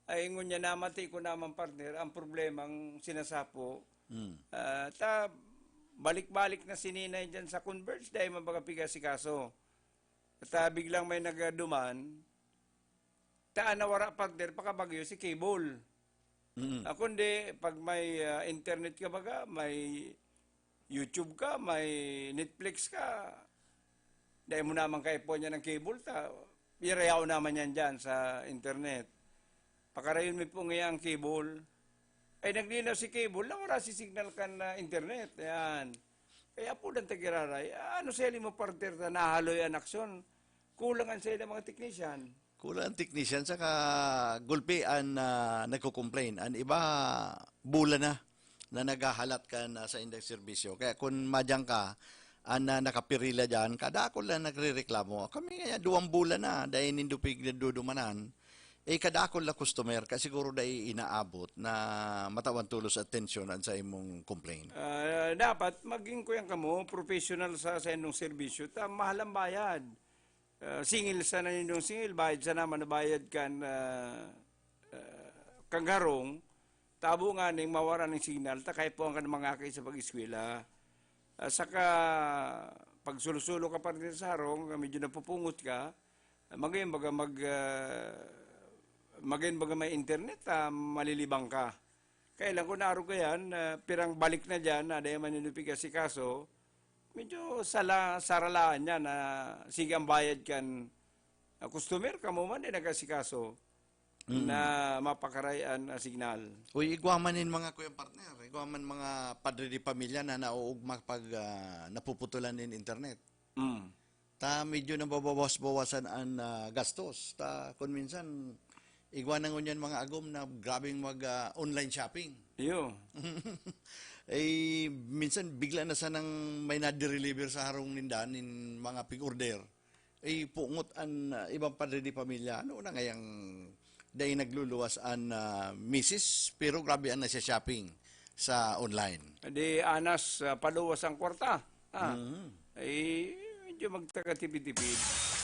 Ay ngun niya namati ko naman partner, ang problemang sinasapo, balik-balik na sininay dyan sa Converge dahil mabagapiga si kaso. At biglang may nagaduman, nawara partner, pakabagyo si cable. Kundi pag may internet ka baga, may YouTube ka, may Netflix ka, dahil mo naman kayo po niya ng cable, irayaw naman yan dyan sa internet. Pakarayon mo po ngayon ang cable, ay naglinaw si cable, wala si signal kan internet. Ayan. Kaya po lang tagiraray, ano sila mo partner na nahaloy ang aksyon? Kulang ang sila mga technician. Kulang ang technician, saka gulpian na nagko-complain. Ang iba, bula na naghahalat ka na sa index serbisyo. Kaya kung madyang ka, nakapirila dyan, kada ako lang nagre-reklamo. Kami nga, 2 bulan na, dahil nindupig na dudumanan. Kada ako lang customer, kasi siguro dahil inaabot na matawan tulos atensyon sa imong complaint. Dapat, maging kuya ka mo, professional sa inyong serbisyo, mahal ang bayad. Singil sa naninyong singil, bayad sa naman na bayad kan kangharong, tabo nga ning mawara ng signal, takay po ang mga kay sa pag-eskwela. Saka, pag sulusulo ka pa rin sa harong, medyo napupungot ka, magayon baga may internet, malilibang ka. Kailan ko naro ka yan, pirang balik na dyan, dahil maninupig ka si kaso, medyo saralaan niya na sige ang bayad kan customer ka mo man nagkasikaso na mapakarayaan signal. Uy, igwamanin mga kuyang partner, igwaman mga padre di pamilya na nauugma pag napuputulan in internet. Medyo nababawas-bawasan ang gastos. Kung minsan, igwanan ngunyan mga agom na grabing mag-online shopping. Iyo. Minsan bigla na sanang may na-deliver sa harong nindan in mga pig-order. Pungot ang ibang padre di pamilya. Ano na ngayang dahil nagluluwas ang misis, pero grabe ang nasa shopping sa online. Di anas, paluwas ang kwarta. Medyo magtaga-tipid-tipid.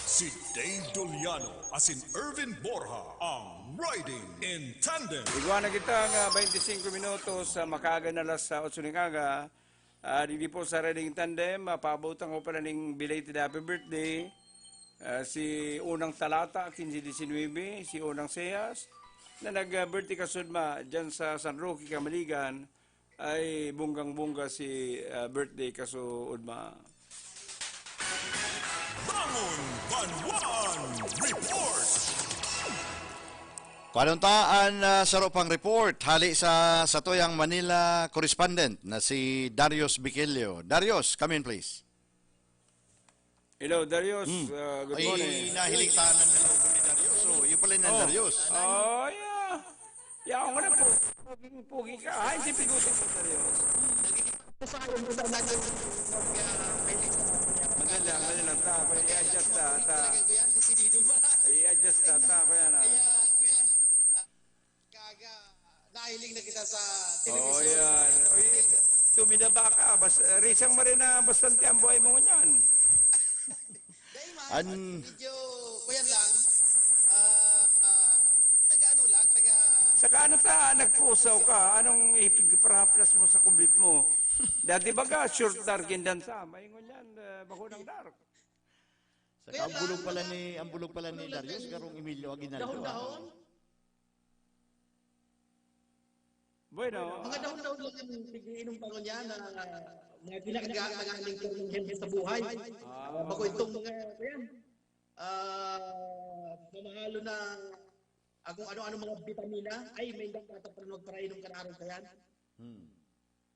Si Dave Doliano as in Irvin Borja ang Riding in Tandem. Iguana kita nga 25 minutos sa makaga na alas 8 ng aga. Dili po sa Riding in Tandem, paabutan ko pala ng belated happy birthday. Si Unang Talata, 15-19, si Unang Seyas, na nag-birthday kasudma dyan sa San Roque, Kamaligan. ay bunggang-bungga si birthday kaso udma. Bangon Banwan Report! Panuntaan sa ropang report, hali sa Satoyang Manila correspondent na si Darius Biquilio. Darius, come in please. Hello, Darius. Good morning. Ay, nahiling tahanan na logo ni Darius. So, yun pala yung Darius. Oh, yeah. Yeah, ako na po. Pugi ka. Ay, hindi pigutin mo, Darius. Madali lang. I-adjust ta. Kaya na. Nahiling na kita sa television. Oh, yan. Oy, tumidaba ka. Risang mo rin na bastante ang buhay mo nyan. Medyo, kuyan lang, nag-ano lang, Saka ano nagpusaw ka? Anong ipigparaplas mo sa kublit mo? Dati baga, short dark and dansa. Maingon yan, bako ng dark. Saka ang bulog pala ni Darius, karong Emilio Aguinaldo. Dahon-dahon? Bueno. Mga dahon-dahon lang yung inom pa ko niya na mga pinag-agaling ko ng health sa buhay. Bako itong mga, yan, mamahalo na kung ano-ano mga vitamina, ay may nagtatapanog para inom ka na araw ka yan.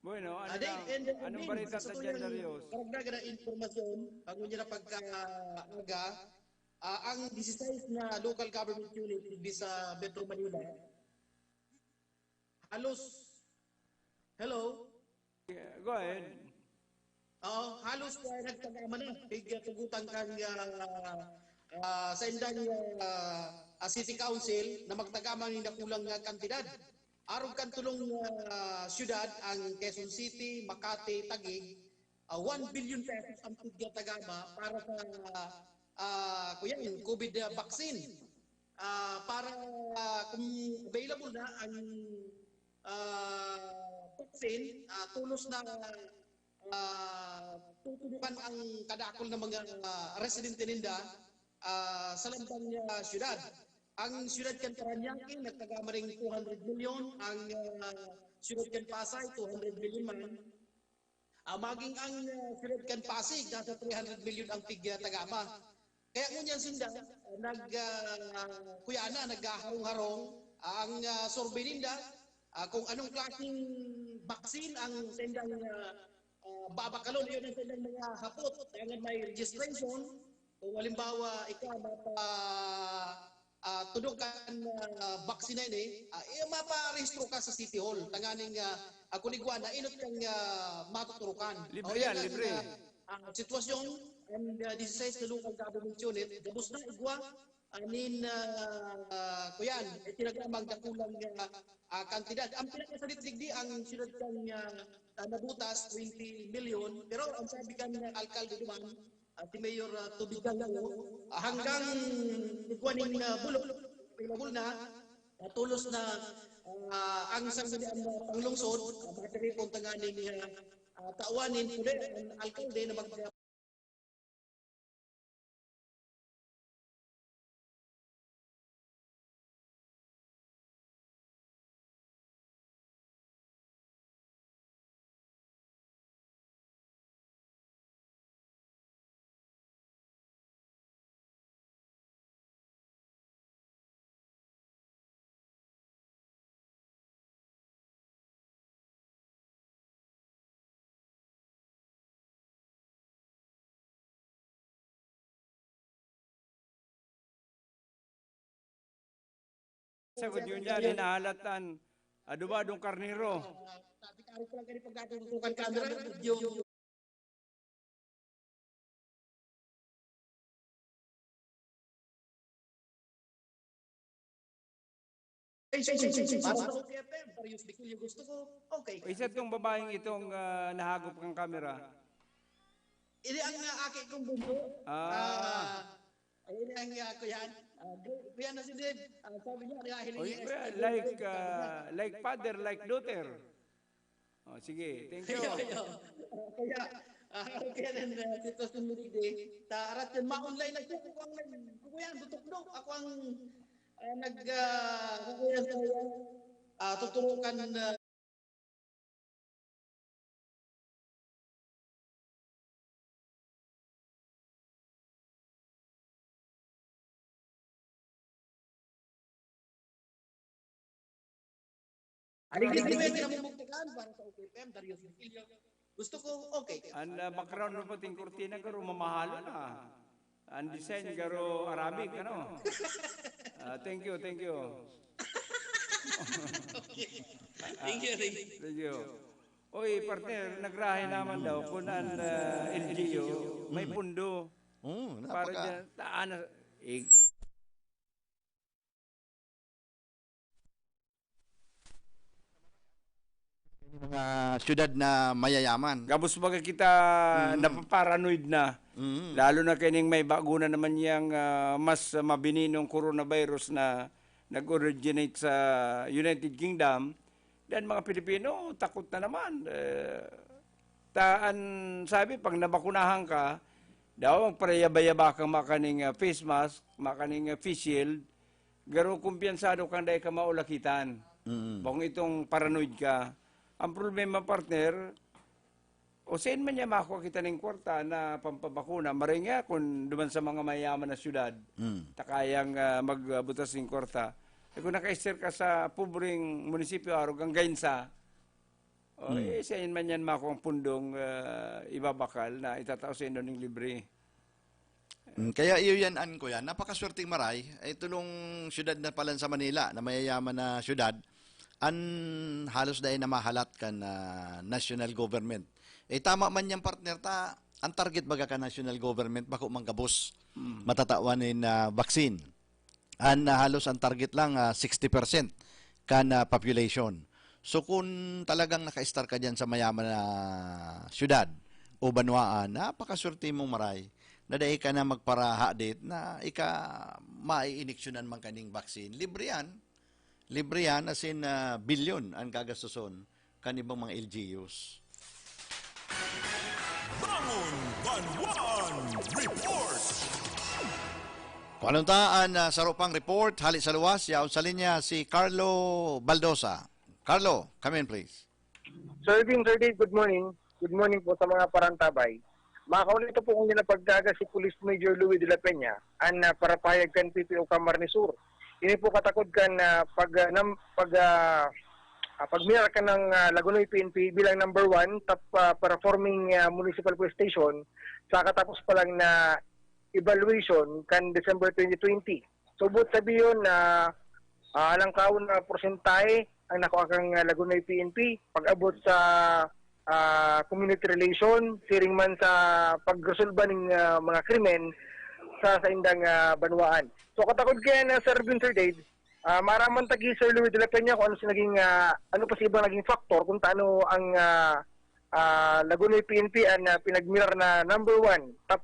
Bueno, anong balita sa dyan, Darius? Karagdagan na informasyon, bago niya na pagka-aga, ang 16 na local government unit sa Metro Manila, hello? Yeah, go ahead. Halos nagtagama na. Tugutan kang sa indang City Council na magtagama ni nakulang kantidad. Arog kan tulong syudad ang Quezon City, Makati, Taguig, 1 billion pesos ang tagama para sa COVID vaccine. Para kung available na ang vaccine, tulos na tutubukan ang kadakol ng mga residente ninda sa lambang syudad. Ang syudad kan Paranaque nagtagama ring 200 million, ang syudad kan Pasay 200 million man. Maging ang syudad kan Pasig nasa 300 million ang tigtagama. Kaya ngunyan sinda naghaharong-harong ang survey ninda kung anong klaseng vaccine ang sendang babakalon yun ang sendang mga hapot. Kaya may registration. Kung halimbawa ikaw tudukan vaccine na ini, maparehistro ka sa City Hall. Tanganing kuligwa na inot kang matuturukan. Libre yan, libre. Sitwasyon, and 16 na local government unit, gabos na igwa, anin, kuyan, tinagamang kakulang kantidad. Ang pinakasalitligdi ang sunod kang nabutas, 20 million, pero ang sabi kang alkalde duman, si Mayor Tubigan hanggang ikuaning bulok, available na, tulos na ang sanggunian na panglungsod, makaripon tanganing tauanin puli ang alkalde na mag Sagot yun yan, hinaalatan. Adubadong karniro. Tapi ko lang ganito pagkatutukan camera, yung para sa OTFM, Darius Biquilio, gusto ko, okay. Isa itong babaeng itong nahagop kang kamera. Ini ang aking kong bumbo. Ini ang kuyan. Kuyan na si Dave. Sabi niya, like father, like daughter. Oh, sige, thank you. Kaya, kaya rin sitwasyon mo digdi, arat yan, ma-online na siya. Ako ang kuyan, tutukdok. Ako ang kuyan sa tuturukan Aling-aling mo yung kinamumugtakan para sa OKFM, Darius Vigilio. Gusto ko, okay. Ang background mo pating kurtina garo mamahalo na. Ang design garo Arabic, ano? Thank you. Okay. Thank you. Thank you. Oy, partner, nagrahe naman daw kung ang LGU may pundo. Para dyan, taan mga syudad na mayayaman. Gabos baga kita napaparanoid na. Lalo na kining may baguna naman yang mas mabininong coronavirus na nag-originate sa United Kingdom. Dan mga Pilipino, takot na naman. Sabi, pag nabakunahan ka, daw ang parayaba-yaba kang makaning face mask, makaning face shield, garo kumpiyansado kang dahil ka maulakitan. Bang itong paranoid ka. Ang problema, partner, o saan man niya makuha kita ng kwarta na pampabakuna, maringa kung duman sa mga mayaman na syudad, takayang magbutas ng kwarta. Kung naka-ester ka sa pobreng munisipyo, arugang gainsa, saan man yan makuha ang pundong ibabakal na itatao sa inyo ng libre. Kaya iyon yan, ko yan, napakaswerteng maray. Ito nung syudad na pala sa Manila, na mayayaman na syudad, halos dahil na mahalat ka na national government. Tama man yan, partner, ang target baga ka national government, bako manggabos, matatawanin na vaccine. Halos ang target lang 60% kan population. So kung talagang naka-star ka dyan sa mayaman na syudad o banwaan, napakaswerte mong maray na dahil ka na magpara-hadit na maiiniksyonan man kaning vaccine. Libre yan as in bilyon ang gagastuson kanibang mga LGUs. Bangon Banwan Report! Panuntaan sa Ropang Report, hali sa luwas, yaon sa linya si Carlo Baldosa. Carlo, come in please. Sir Dave, good morning. Good morning po sa mga parantabay. Makaunito po kung ginapagdaga si Police Major Louis de la Peña ang parapayag kan PPO Camarines Sur. Ini po katakod kan pag-mirar ka ng Lagunoy PNP bilang number 1 top performing municipal police station sa katapos pa lang na evaluation kan December 2020. So, but sabiyon na alang kaon na porsyentahe ang nakuha kang Lagunoy PNP pag-abot sa community relation, siring man sa pagresolba ng mga krimen sa indang banwaan. So, katakod kaya na Sir Dave, maraman tagi Sir Louis de la Peña kung ano si naging, ano pa si ibang naging factor kung taano ang Lagunoy PNP ang pinagmirar na number 1 top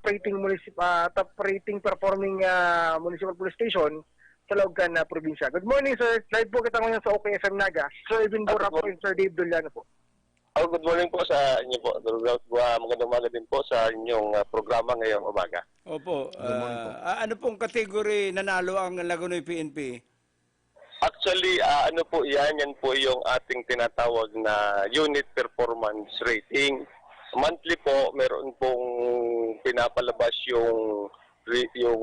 rating performing municipal police station sa Laugan na probinsya. Good morning, sir. Live po kita ngayon sa OKFM Naga. Sir Edwin Bora po and Sir Dave Duliano po. Good morning po sa inyo po. Magandang umaga din po sa inyong programa ngayong umaga. Opo. Ano pong kategory nanalo ang Lagunoy PNP? Actually, ano po yan? Yan po yung ating tinatawag na unit performance rating. Monthly po, meron pong pinapalabas yung PPO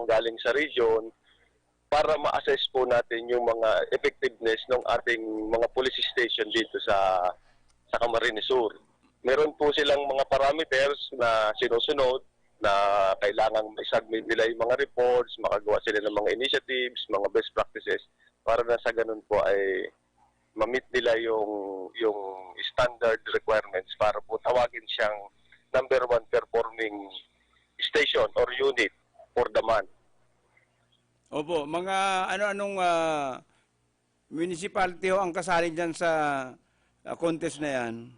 galing sa region para ma-assess po natin yung mga effectiveness ng ating mga police station dito sa Camarines Sur. Meron po silang mga parameters na sinusunod na kailangan i-submit nila yung mga reports, makagawa sila ng mga initiatives, mga best practices, para na sa ganun po ay ma-meet nila yung standard requirements para po tawagin siyang number 1 performing station or unit for the month. Opo, mga ano-anong municipality ho ang kasali dyan sa contest na yan?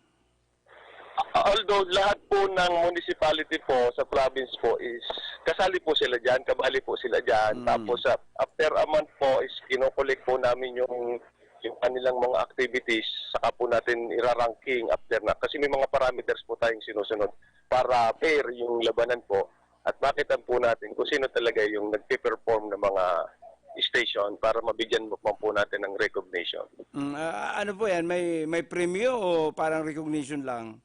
Although lahat po ng municipality po sa province po is kasali po sila dyan, kabali po sila dyan. Tapos after a month po is kinokolek po namin yung kanilang mga activities, saka po natin iraranking after na. Kasi may mga parameters po tayong sinusunod para fair yung labanan po at makita po natin kung sino talaga yung nagpe-perform ng mga station para mabigyan po natin ng recognition. Ano po yan? May premyo o parang recognition lang?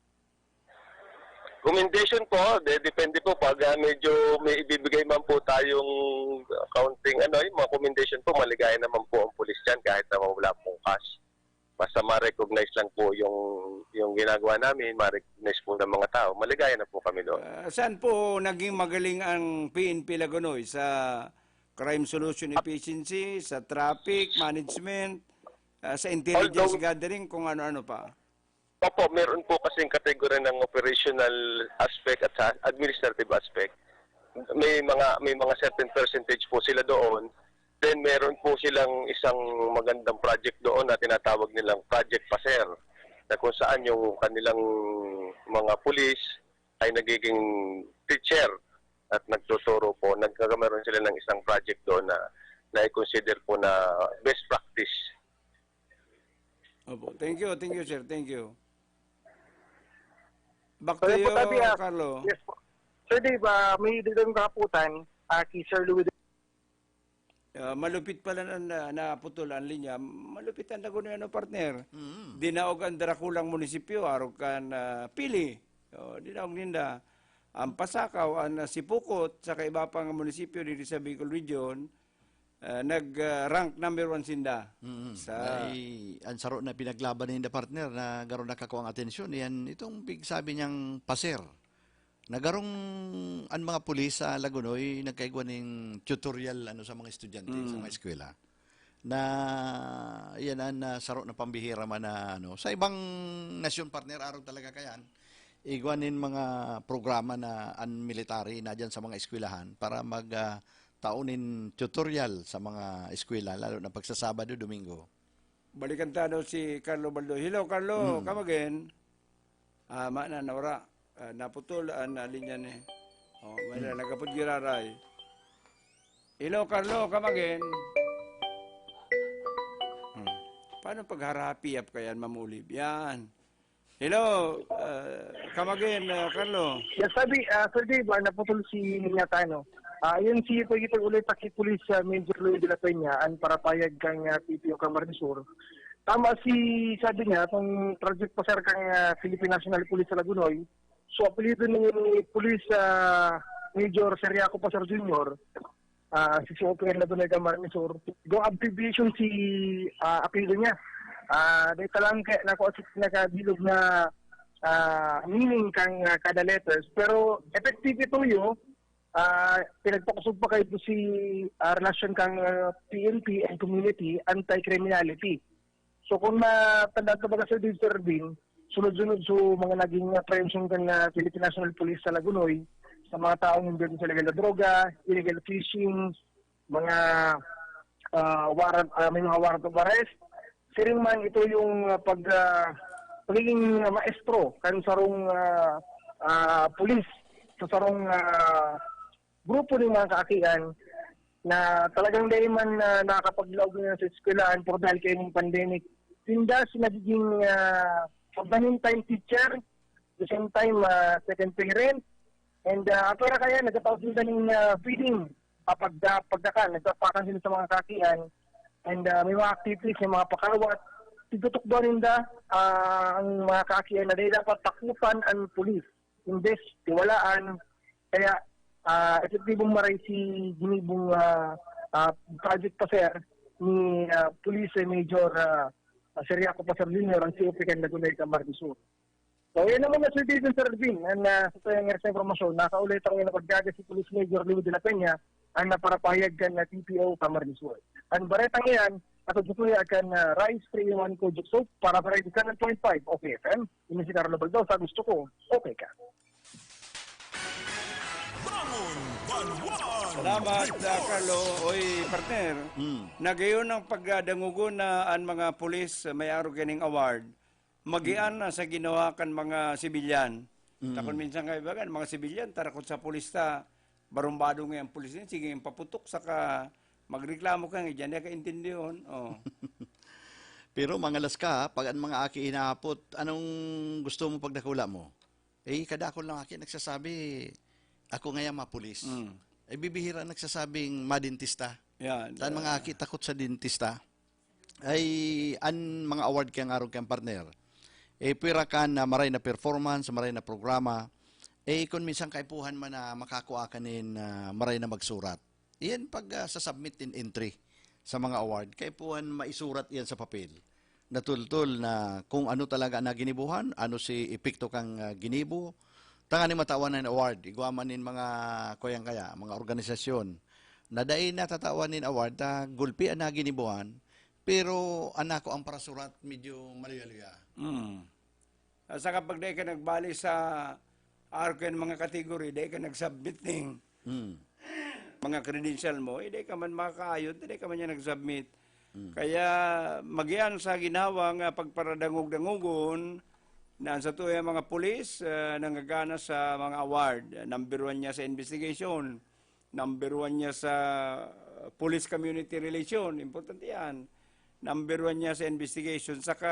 Commendation po, depende po pag medyo may ibibigay man po tayong counting yung mga commendation po, maligaya naman po ang pulis dyan kahit naman wala pong cash. Basta ma-recognize lang po yung ginagawa namin, ma-recognize po ng mga tao, maligaya na po kami doon. Saan po naging magaling ang PNP Lagunoy? Sa crime solution efficiency, sa traffic management, sa intelligence gathering, kung ano-ano pa? Opo, meron po kasing kategorya ng operational aspect at sa administrative aspect. May mga certain percentage po sila doon. Then meron po silang isang magandang project doon na tinatawag nilang Project Paser, na kung saan yung kanilang mga pulis ay nagiging teacher at nagtuturo po. Nagkakameron sila ng isang project doon na i-consider po na best practice. Opo. Thank you, sir. Thank you. Back to you, Carlo. Yes po. Sir Dave, may dagdag kaputan kay Sir Louis. Malupit pala na naputol ang linya. Malupit ang Lagunoy, partner. Dinaog ang Darakulang munisipyo, arog kan Pili. Dinaog ninda. Ang Pasakaw, ang Sipukot, sa iba pang munisipyo dito sa Bicol Region, nag-rank number 1 sinda. Ang saro na pinaglaban ni partner na garon nakakuha ang atensyon, yan itong sabi niyang paser. Nagarong ang mga pulis sa Lagunoy nagkaigwa ng tutorial sa mga estudyante sa mga eskwela. Na yan ang saro na pambihira man na sa ibang nasyon partner araw talaga kayan. Igwanin mga programa na military na dyan sa mga eskwelahan para taunin tutorial sa mga eskwela, lalo na pagsasabado, Domingo. Balikan tayo si Carlo Baldo. Hello, Carlo. Come again. Nawara. Naputol ang linya ni. May nagapod giraray. Hello, Carlo. Come again. Paano pagharapiap kayan, mamulib? Yan. Hello. Come again, Carlo. Yes, sabi, Sir Dave, naputol si Ninyatano. Yun si ito ulit si Police Major Louis de la Peña ang parapayag kang PPO Camarines Sur. Tama sabi niya, itong project pa sir kang Philippine National Police sa Lagunoy. So, apelido ni Police Major Seriaco Pasar Jr., si Sopir Lagunoy Camarines Sur. Go abbreviation si apelido niya. Dahil talang nakabilog na meaning kang kada letters. Pero effective ito yun. Pinagpakusog pa kayo si relasyon kang PNP and community anti-criminality. So kung matanda ka ba sa Sir Bin, sunod-sunod so mga naging prevention ng Philippine National Police sa Lagunoy sa mga taong hindi sa illegal na droga, illegal fishing, mga may mga warrant of arrest. Siring man ito yung pagiging maestro kan sarong police sa sarong grupo ng mga kaakian na talagang dahil man nakakapaglaog na sa eskwelahan por dahil kayo ng pandemic. Tinda si nagiging time teacher, the same time second parent, and pero kaya nagkataos din ng feeding pagdakan, nagpapakan sila sa mga kaakian, and may mga activities, may mga pakawat. Titutok doon ninda ang mga kaakian na dahil dapat takupan ang pulis. Imbes, tiwalaan, kaya epektibong maray si ginibong project pa sir ni Police Major Seriaco Pasar Jr. ang COP kan Lagunoy Camarines Sur. So yan naman na Sir David Servin sa tayong sa informasyon, nakaulit ang napaggaga si Police Major Louis de la Peña ang naparapahayag kan na TPO Camarines Sur. Ang baretang yan at tutuloy akan Rise 3-1 Kojok Soap para sa 7.5 okay FM. Ini si Carlo Baldo, sa gusto ko, okay ka. Salamat, Carlo. Oy, partner. Nagayon ang pagdangugon na ang mga pulis may araw ganing award. Magian na sa ginawa kan mga sibilyan. Takon minsan kayo bagan, mga sibilyan, tarakot sa pulis ta, barumbado nga ang pulis niya, sige yung paputok, saka magreklamo ka nga, dyan ka intindi yun. Pero mangalas ka, pag ang mga aki inahapot, anong gusto mo pagdakula mo? Kadakol lang aki nagsasabi, ako ngayon mapulis. Bibihira nagsasabing madentista. Yan. Saan mga aki takot sa dentista? An mga award kang araw kang partner. Pira ka na maray na performance, maray na programa, kung minsan kaipuhan man na makakuha kanin maray na magsurat. Iyan pag sasubmit in entry sa mga award, kaipuhan maisurat iyan sa papel. Natultol na kung ano talaga na ginibuhan, ano si epekto kang ginibo, tanga ni matawan ng award, iguamanin mga kuyang kaya, mga organisasyon, na dahil natatawanin award, gulpi na ginibuhan, pero anako ang parasurat medyo maligaluya. Sa kapag dahil ka nagbali sa ARCN mga kategory, dahil ka nagsubmit ng mga credential mo, dahil ka man makakaayod, dahil ka man niya nagsubmit. Kaya magyan sa ginawang pagparadangog-dangogon na sa tuya mga pulis nanggagana sa mga award. Number 1 niya sa investigation, number 1 niya sa police community relation, importante yan. Number 1 niya sa investigation, saka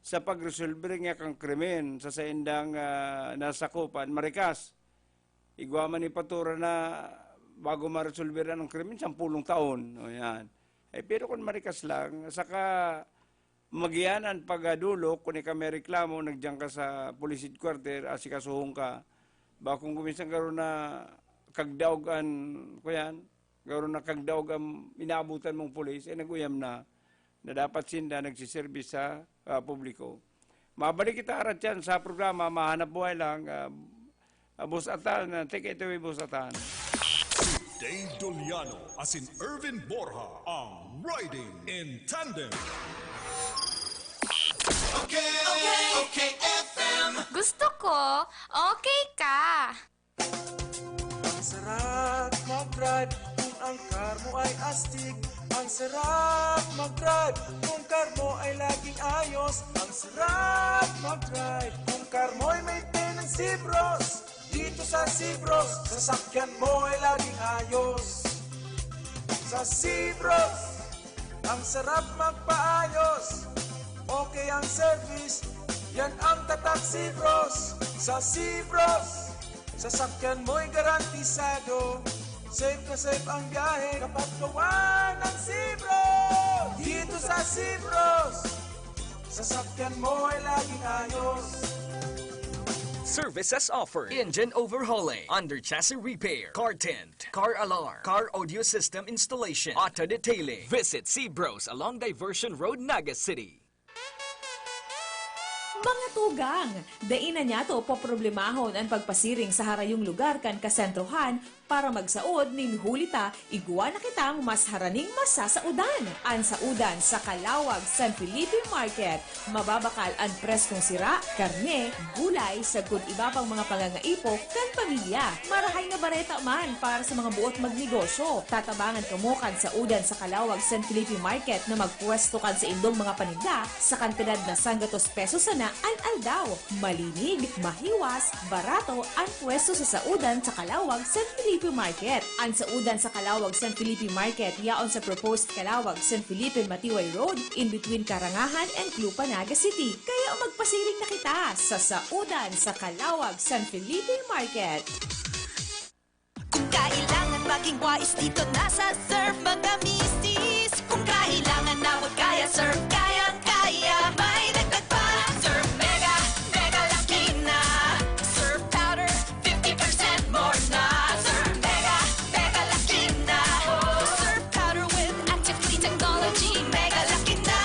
sa pag-resolve nga kang krimen sa saindang nasakupan, marikas. Igwaman ni Patura na bago ma-resolve ng krimen, 10 taon. O yan. Pero kung marikas lang, saka magianan pagdulo, kung ikaw may reklamo, nagdiyan ka sa police headquarter, asikasuhong ka, baka kung gumisang karoon na kagdaogan, kuyan, karoon na kagdaogan inaabutan mong police, naguyam na dapat sinda nagsiservice sa publiko. Mabalik kita arat yan sa programa, mahanap buhay lang, Boss Atan, take it away, Boss Atan. Dave Doliano as in Irvin Borja ang Riding in Tandem. Okay, FM. Gusto ko, okay ka. Ang sarap mag-drive kung ang car mo ay astig. Ang sarap mag-drive kung car mo ay laging ayos. Ang sarap mag-drive kung car mo ay may maintenance bros. Dito sa Cibros, sasakyan mo ay laging ayos. Sa Cibros, ang sarap magpaayos. Okay ang service, yan ang tatak Cibros. Sa Cibros, sasakyan mo'y garantisado. Safe na safe ang biyahe kapag gawa ng Cibros. Dito sa Cibros, sasakyan mo ay laging ayos. Services offered: engine overhauling, under chassis repair, car tint, car alarm, car audio system installation, auto detailing. Visit Cibros along Diversion Road, Naga City. Mga tugang, dainan niya to poproblemahon ang pagpasiring sa harayong lugar kan kasentrohan para magsaod nin hulita igwa na kitang mas haraning masasaudan. Ang saudan sa Calawag San Felipe Market, mababakal ang preskong sira, karne, gulay, sagud iba pang mga pangangaipok kan pamilya. Marahay na bareta man para sa mga buot magnegosyo. Tatabangan kamo kan saudan sa Calawag San Felipe Market na magpwesto kan sa indong mga paninda sa kantidad na 100 pesos sana ang aldaw. Malinig, mahiwas, barato ang pwesto sa saudan sa Calawag San Felipe Market. Ang saudan sa Calawag San Felipe Market yaon sa proposed Calawag San Felipe Matiway Road in between Karangahan and Clupa, Naga City. Kaya magpasiring na kita sa saudan sa Calawag San Felipe Market. Kung kailangan maging wais dito nasa Surf mga misis. Kung kailangan na wag kaya Surf kayang-kaya. May dagdag pa Surf Mega Laki na. Surf Powder 50% more na. Surf Mega Laki na. Surf Powder with active clean technology. Mega Laki na.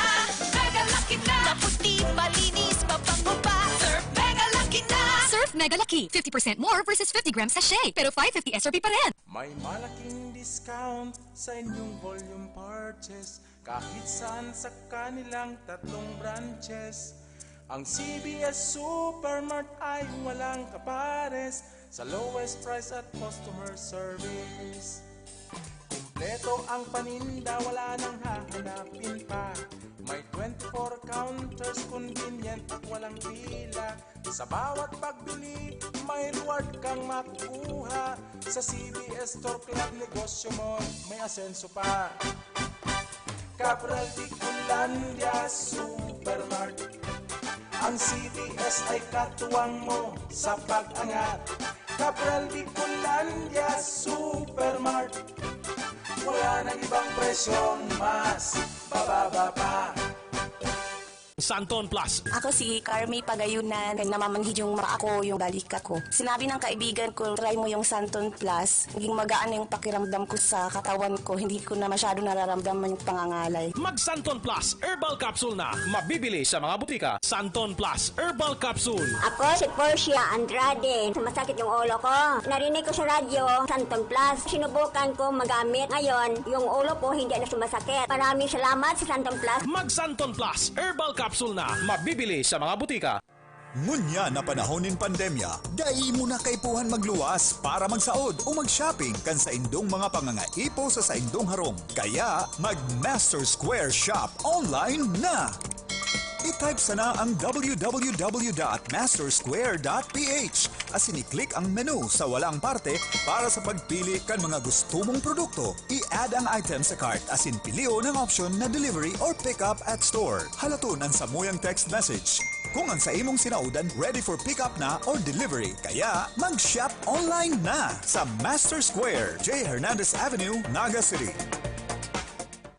Naputi, malinis, mabango pa. Surf Mega Laki na. Surf Mega Laki, 50% more versus 50 grams sachet, pero 550 SRP pa rin. May malaking discount sa inyong volume purchase kahit saan sa kanilang 3 branches. Ang CBS Supermart ay walang kapares sa lowest price at customer service. Kompleto ang paninda, wala nang hahanapin pa. May 24 counters, convenient at walang pila. Sa bawat pagbili, may reward kang makukuha. Sa CBS Store Club, negosyo mo may asenso pa. Cabral de Culandia Supermart. Ang CBS ay katuwang mo sa pag-angat. Cabral de Culandia Supermart. Wala nang ibang presyong mas bababa pa. Santon Plus. Ako si Carmi Pagayunan, namamanhid yung ako, yung balikat ko. Sinabi ng kaibigan ko, try mo yung Santon Plus. Naging magaan yung pakiramdam ko sa katawan ko. Hindi ko na masyado nararamdaman yung pangangalay. Mag Santon Plus Herbal Capsule na. Mabibili sa mga butika. Santon Plus Herbal Capsule. Ako si Portia Andrade. Sumasakit yung ulo ko. Narinig ko sa radyo, Santon Plus. Sinubukan ko magamit. Ngayon, yung ulo ko hindi na sumasakit. Maraming salamat sa Santon Plus. Mag Santon Plus Herbal Capsule na. Mabibili sa mga butika. Ngunya na panahon ng pandemya, dai mo na kaipuhan magluwas para magsaod o mag-shopping kan sa indong mga pangangaipo sa indong harong. Kaya mag-Master Square Shop online na! I-type sana ang www.mastersquare.ph asin i-click ang menu sa walang parte para sa pagpili kan mga gusto mong produkto. I-add ang item sa cart asin pilio ng option na delivery or pick up at store. Halaton ang samuyang text message. Kung ang sa imong sinaudan ready for pick up na or delivery, kaya mag-shop online na sa Master Square, J. Hernandez Avenue, Naga City.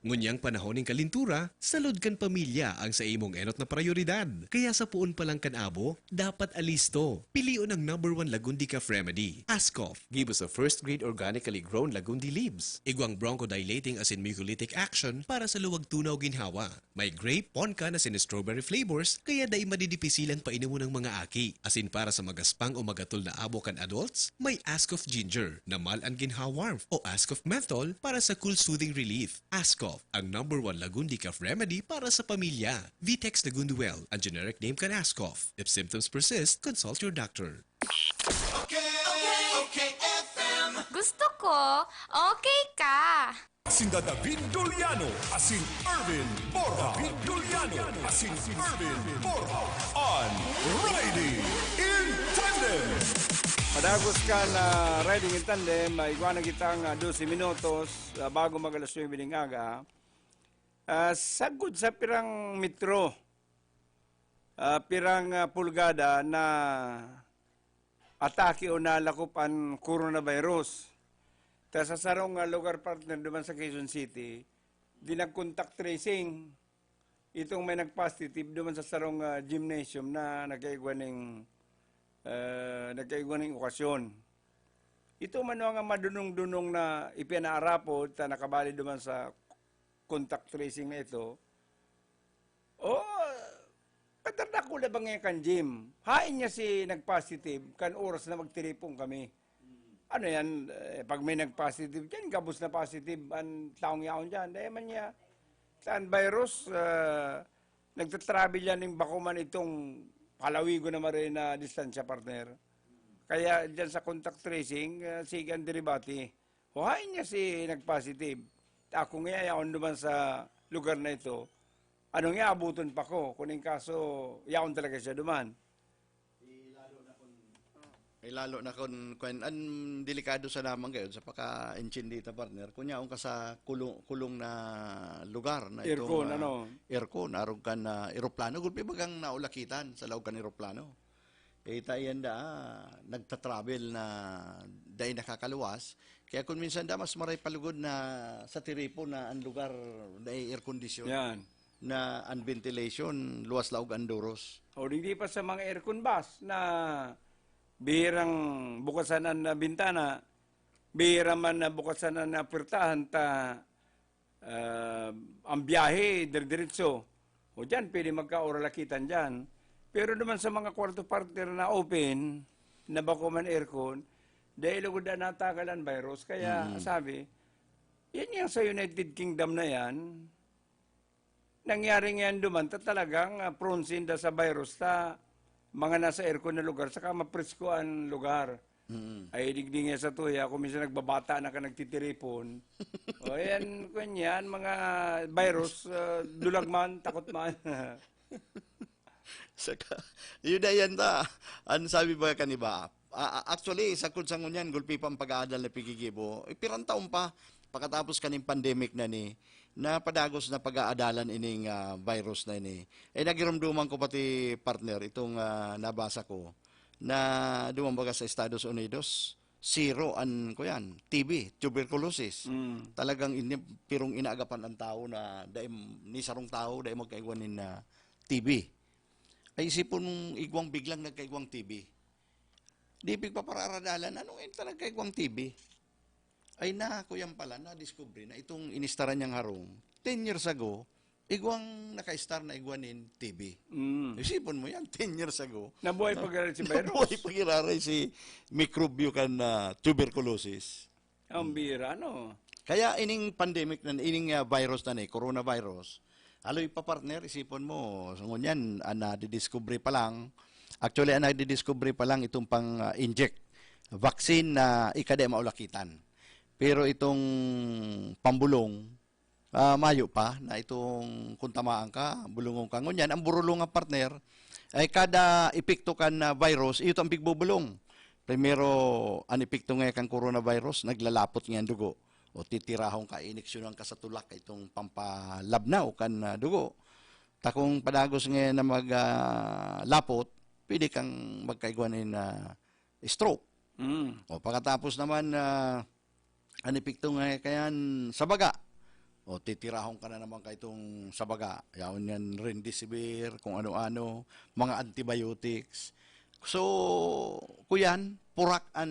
Ngunyang panahon ng kalintura, salod kan pamilya ang sa imong enot na prioridad. Kaya sa puon pa lang kan abo, dapat alisto. Pilion ang #1 Lagundicaf remedy. Ascof, give us a first-grade organically grown Lagundi leaves. Igwang bronchodilating asin mucolytic action para sa luwag tunaw ginhawa. May grape, poncan asin strawberry flavors, kaya dai madidipisilan pa inimo ng mga aki. Asin para sa magaspang o magatul na abo kan adults, may Ascof ginger na mal-an ginhawa o Ascof menthol para sa cool soothing relief. Ascof, ang #1 Lagundicaf remedy para sa pamilya. Vitex Lagunduel, ang generic name kan Ascof. If symptoms persist, consult your doctor. Gusto ko, okay ka. Asin David Doliano, asin Irvin Borja. David Doliano, asin Irvin Borja. On Riding in Tandem. Padagos ka na riding in tandem, iguana kitang 12 minutos bago mag-alas 9 ng aga. Sagod sa pirang metro, pirang pulgada na atake o nalakop ang coronavirus. Sa sarong lugar partner naman sa Quezon City, di nag-contact tracing. Itong may nag-positive naman sa sarong gymnasium na nagkaigwaning okasyon. Ito man nga madunong-dunong na ipinaarapod ta nakabali duman sa contact tracing na ito. Katarda ko labang nga kan gym. Hain niya si nag-positive, kan oras na magtiripong kami. Ano yan, pag may nag-positive dyan, gabos na positive ang taong yaon dyan. Dahil man niya, saan virus, nagtatravel yan ng bakuman itong palawigo na marin na distansya partner. Kaya dyan sa contact tracing, sigan derivati. Huhain niya si nag-positive. Ako nga yaon naman sa lugar na ito, ano nga abuton pa ko, kuning kaso yaon talaga siya duman. Lalo na kung an delikado sa naman gayon sa paka-engine dito partner, kunya ka sa kulong na lugar na itong aircon, arog kan eroplano, gulpi bagang naulakitan sa lawag kan eroplano. Tayan nagta-travel na dahil nakakaluwas, kaya kung minsan mas maray palugod na sa tiripo na ang lugar na air condition. Yan. Na ang ventilation, luwas laog andoros. O hindi pa sa mga aircon bus na bihirang bukasan na bintana, bihirang man na bukasan na puertahan ta ang biyahe, diretso. O dyan, pwede magka-oralakitan dyan. Pero naman sa mga kwarto partner na open, na bako man aircon, dahil lugod na natagalan virus. Kaya sabi, yan yung sa United Kingdom na yan, nangyari ngayon duman, talagang prone sinda sa virus ta mga nasa aircon na lugar, saka mapresko ang lugar. Ay digdi nga sa tuya, kung minsan nagbabata na ka nagtitiripon. O yan, kanyan, mga virus, dulag man, takot man. Saka, yun na yan ta. Ano sabi ba kaniba? Actually, sa kunsang yan, gulpi pang pag-aadal na pigigibo, pirang taon pa, pagkatapos kaning pandemic na ni, na padagos na pag-aadalan ining virus na ini. Nagirumduman ko pati partner itong nabasa ko na dumambaga sa Estados Unidos, zero an ko yan, TB, tuberculosis. Talagang pirong inaagapan ang tao na ni sarong tao dahil magkaigwanin na TB. Ay isipon mong igwang biglang nagkaigwang TB. Di pagpapararadalan, anong talaga igwang TB? Ay kuyan pala, na-discover na itong inistaran niyang harong, 10 years ago, igwang naka-star na igwanin TB. Isipon mo yan, 10 years ago. Nabuhay pag-iral si virus. Nabuhay pag-iral si microbio kan tuberculosis. Ang bira, ano? Kaya ining pandemic na, ining virus na coronavirus, aloy pa partner, isipon mo, so ngunyan, na-discover pa lang, actually, na-discover pa lang itong pang-inject vaccine na ikade maulakitan. Pero itong pambulong, mayo pa, na itong kung tamaan ka, bulungong ka. Ngunyan, ang burulong nga partner, ay kada epekto kan na virus, ito ang bigbubulong. Primero, ang epekto nga kang coronavirus, naglalapot nga ang dugo. O titirahong ka, iniksyonan ka sa tulak, itong pampalabnaw kan dugo. Takong padagos nga na maglapot, pwede kang magkaigwanin na stroke. O pagkatapos naman, ang epekto nga kayan sa baga. O titirahong ka na naman itong sa baga. Yaon yan remdesivir, kung ano-ano, mga antibiotics. So, kuyan, purak ang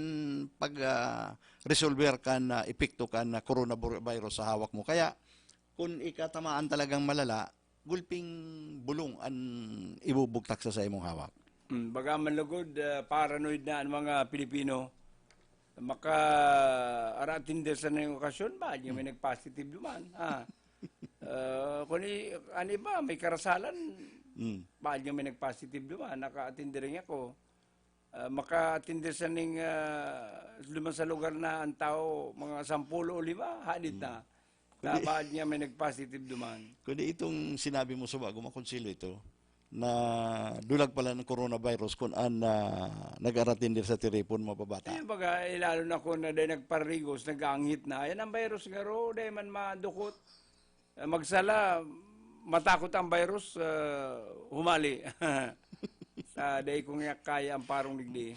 pag-resolver ka na epekto ka na coronavirus sa hawak mo. Kaya, kung ikatamaan talagang malala, gulping bulong ang ibubugtak sa imong hawak. Baga manlugod, paranoid na ang mga Pilipino. Maka-aratin sa na yung okasyon ba? Yung may nag-positive duman. Kung ano ba, may karasalan, ba yung may nag-positive duman? Naka-attend rin ako. Maka-attend sa ning luman sa lugar na ang tao, mga 10 o 5, hadid na. Na ba niya may nag-positive duman? Kundi itong sinabi mo sa bago, makonsilo ito, na dulag pala ng coronavirus kung nag-aratin din sa tiripon mababata. Ayun baga, lalo na kung dahil nagparigos, nag-aangit na. Ayan ang virus nga ro, dahil man madukot. Magsala, matakot ang virus, humali. Dahil kung kaya ang parong ligdi.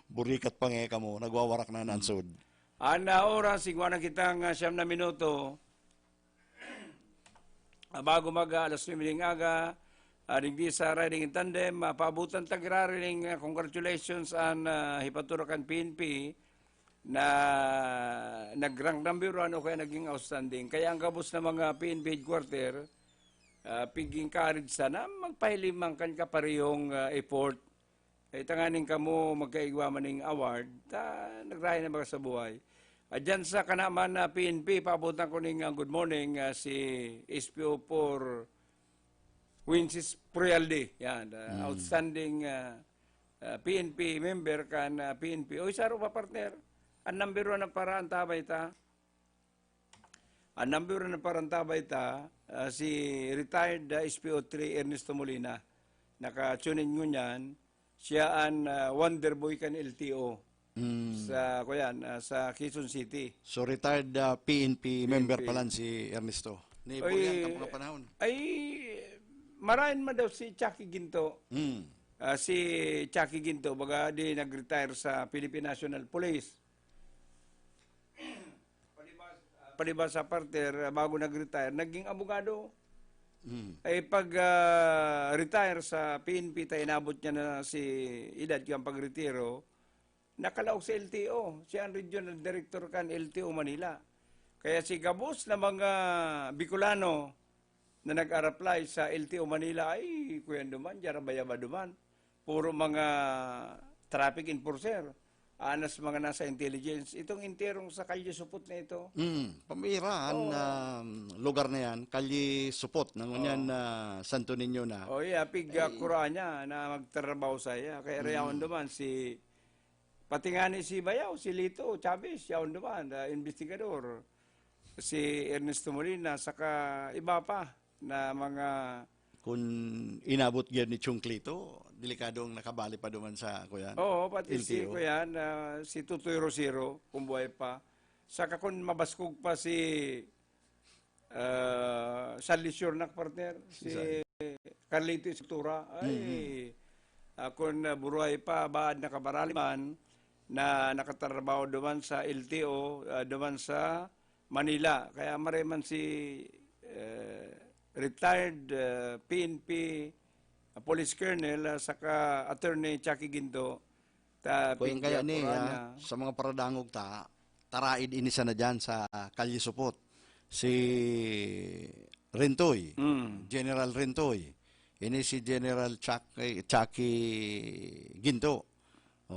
Burikat pa nga ka mo, nagwawarak na nansod. Ana oras, sigwa na kitang 9 na minuto. Bago alas 9 ng aga, digdi sa riding in tandem, paabutan tagrariling congratulations an hipaturakan PNP na nag-rank number 1 o kaya naging outstanding. Kaya ang kabus na mga PNP headquarter, piging courage sana, magpahilimang kan ka parehong effort. Tanganin ka mo magkaigwa maning award, nagrahin na mga sa buhay. Diyan sa kanaman na PNP, paabutan ko ning good morning si SPO4 Wincis Prialdi, yan, outstanding PNP member kan PNP. O isaro pa partner, ang number 1 na paraan tabay ta. Ang number 1 na paraan tabay ta, si retired SPO3 Ernesto Molina. Naka-tunin nyo niyan, siya ang Wonder Boy kan LTO sa sa Quezon City. So retired PNP member pala si Ernesto. Ni Boyan kapag panahon. Ay marahin man daw si Chucky Ginto. Si Chucky Ginto, baga di nag-retire sa Philippine National Police. Palibas sa parter, bago nag-retire, naging abogado. Ay pag retire sa PNP, tayo inabot niya na si edad yung pag-retiro, nakalaog sa LTO. Siya ang regional director kan LTO Manila. Kaya si Gabos na mga Bicolano, na nag-apply sa LTO Manila ay kuyan duman, jarabaya-ba duman. Puro mga traffic enforcer. Anas mga nasa intelligence. Itong interong sa Kalye Supot na ito. Pamiraan lugar na yan, Kalye Supot, nangunyan na Santo Niño na. Pig kura niya na magtrabaho sa iya. Kaya reyawan duman pati nga ni si Bayaw, si Lito Chavez, yawan duman, investigador. Si Ernesto Molina, saka iba pa na mga... Kung inabot yan ni Chung Clito, delikadong nakabali pa duman sa kuyan. Oo, pati LTO. si kuyan, si Tutoy Rosero, kung buhay pa. Saka kung mabaskog pa si Salisyor na partner, si Carlito Isiktura, ay kung buruhay pa, baad na kabaraliman, na nakatrabaho duman sa LTO, duman sa Manila. Kaya mareman si retired PNP Police Colonel saka Attorney Chucky Ginto. Kung kaya ni sa mga paradangog taraid inisa na dyan sa Kalye Supot. Si Rentoy, General Rentoy. Ini si General Chucky Ginto.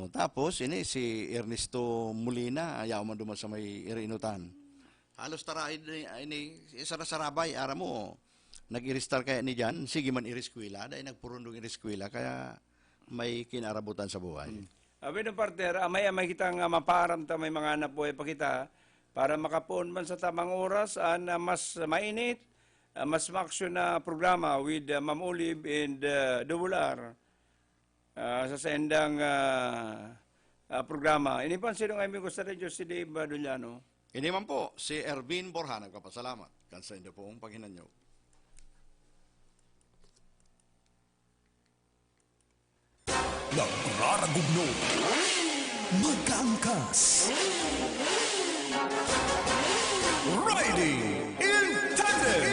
Tapos ini si Ernesto Molina, ayaw man duman sa may irinutan. Halos taraid ini sarabay ara mo. Nag-iristar kaya ni dyan, sige man iriskwila, dahil nagpurundong iriskwila, kaya may kinarabutan sa buhay. Abi ng partner, amay kitang maparamta may mga anak buhay pa kita para makapoon man sa tamang oras mas mainit, mas maaksyon na programa with Ma'am Olive and Double R sa sendang programa. Ini pa sino nga gusto rin si Dave Duliano? Ini man po, si Ervin Borja, nagpapasalamat. Kansa inyo pong paghinanyo. Nagraragugno, magkaangkas, riding in tandem,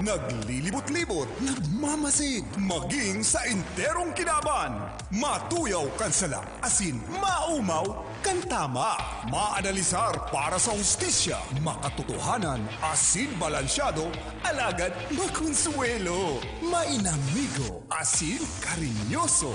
naglilibot-libot, nagmamasid, maging sa enterong kinaban, matuyaw kansala, asin maumaw, kantama, maanalisar para sa hustisya, makatotohanan, asin balansyado, alagad makonsuelo, mainamigo, asin karinyoso.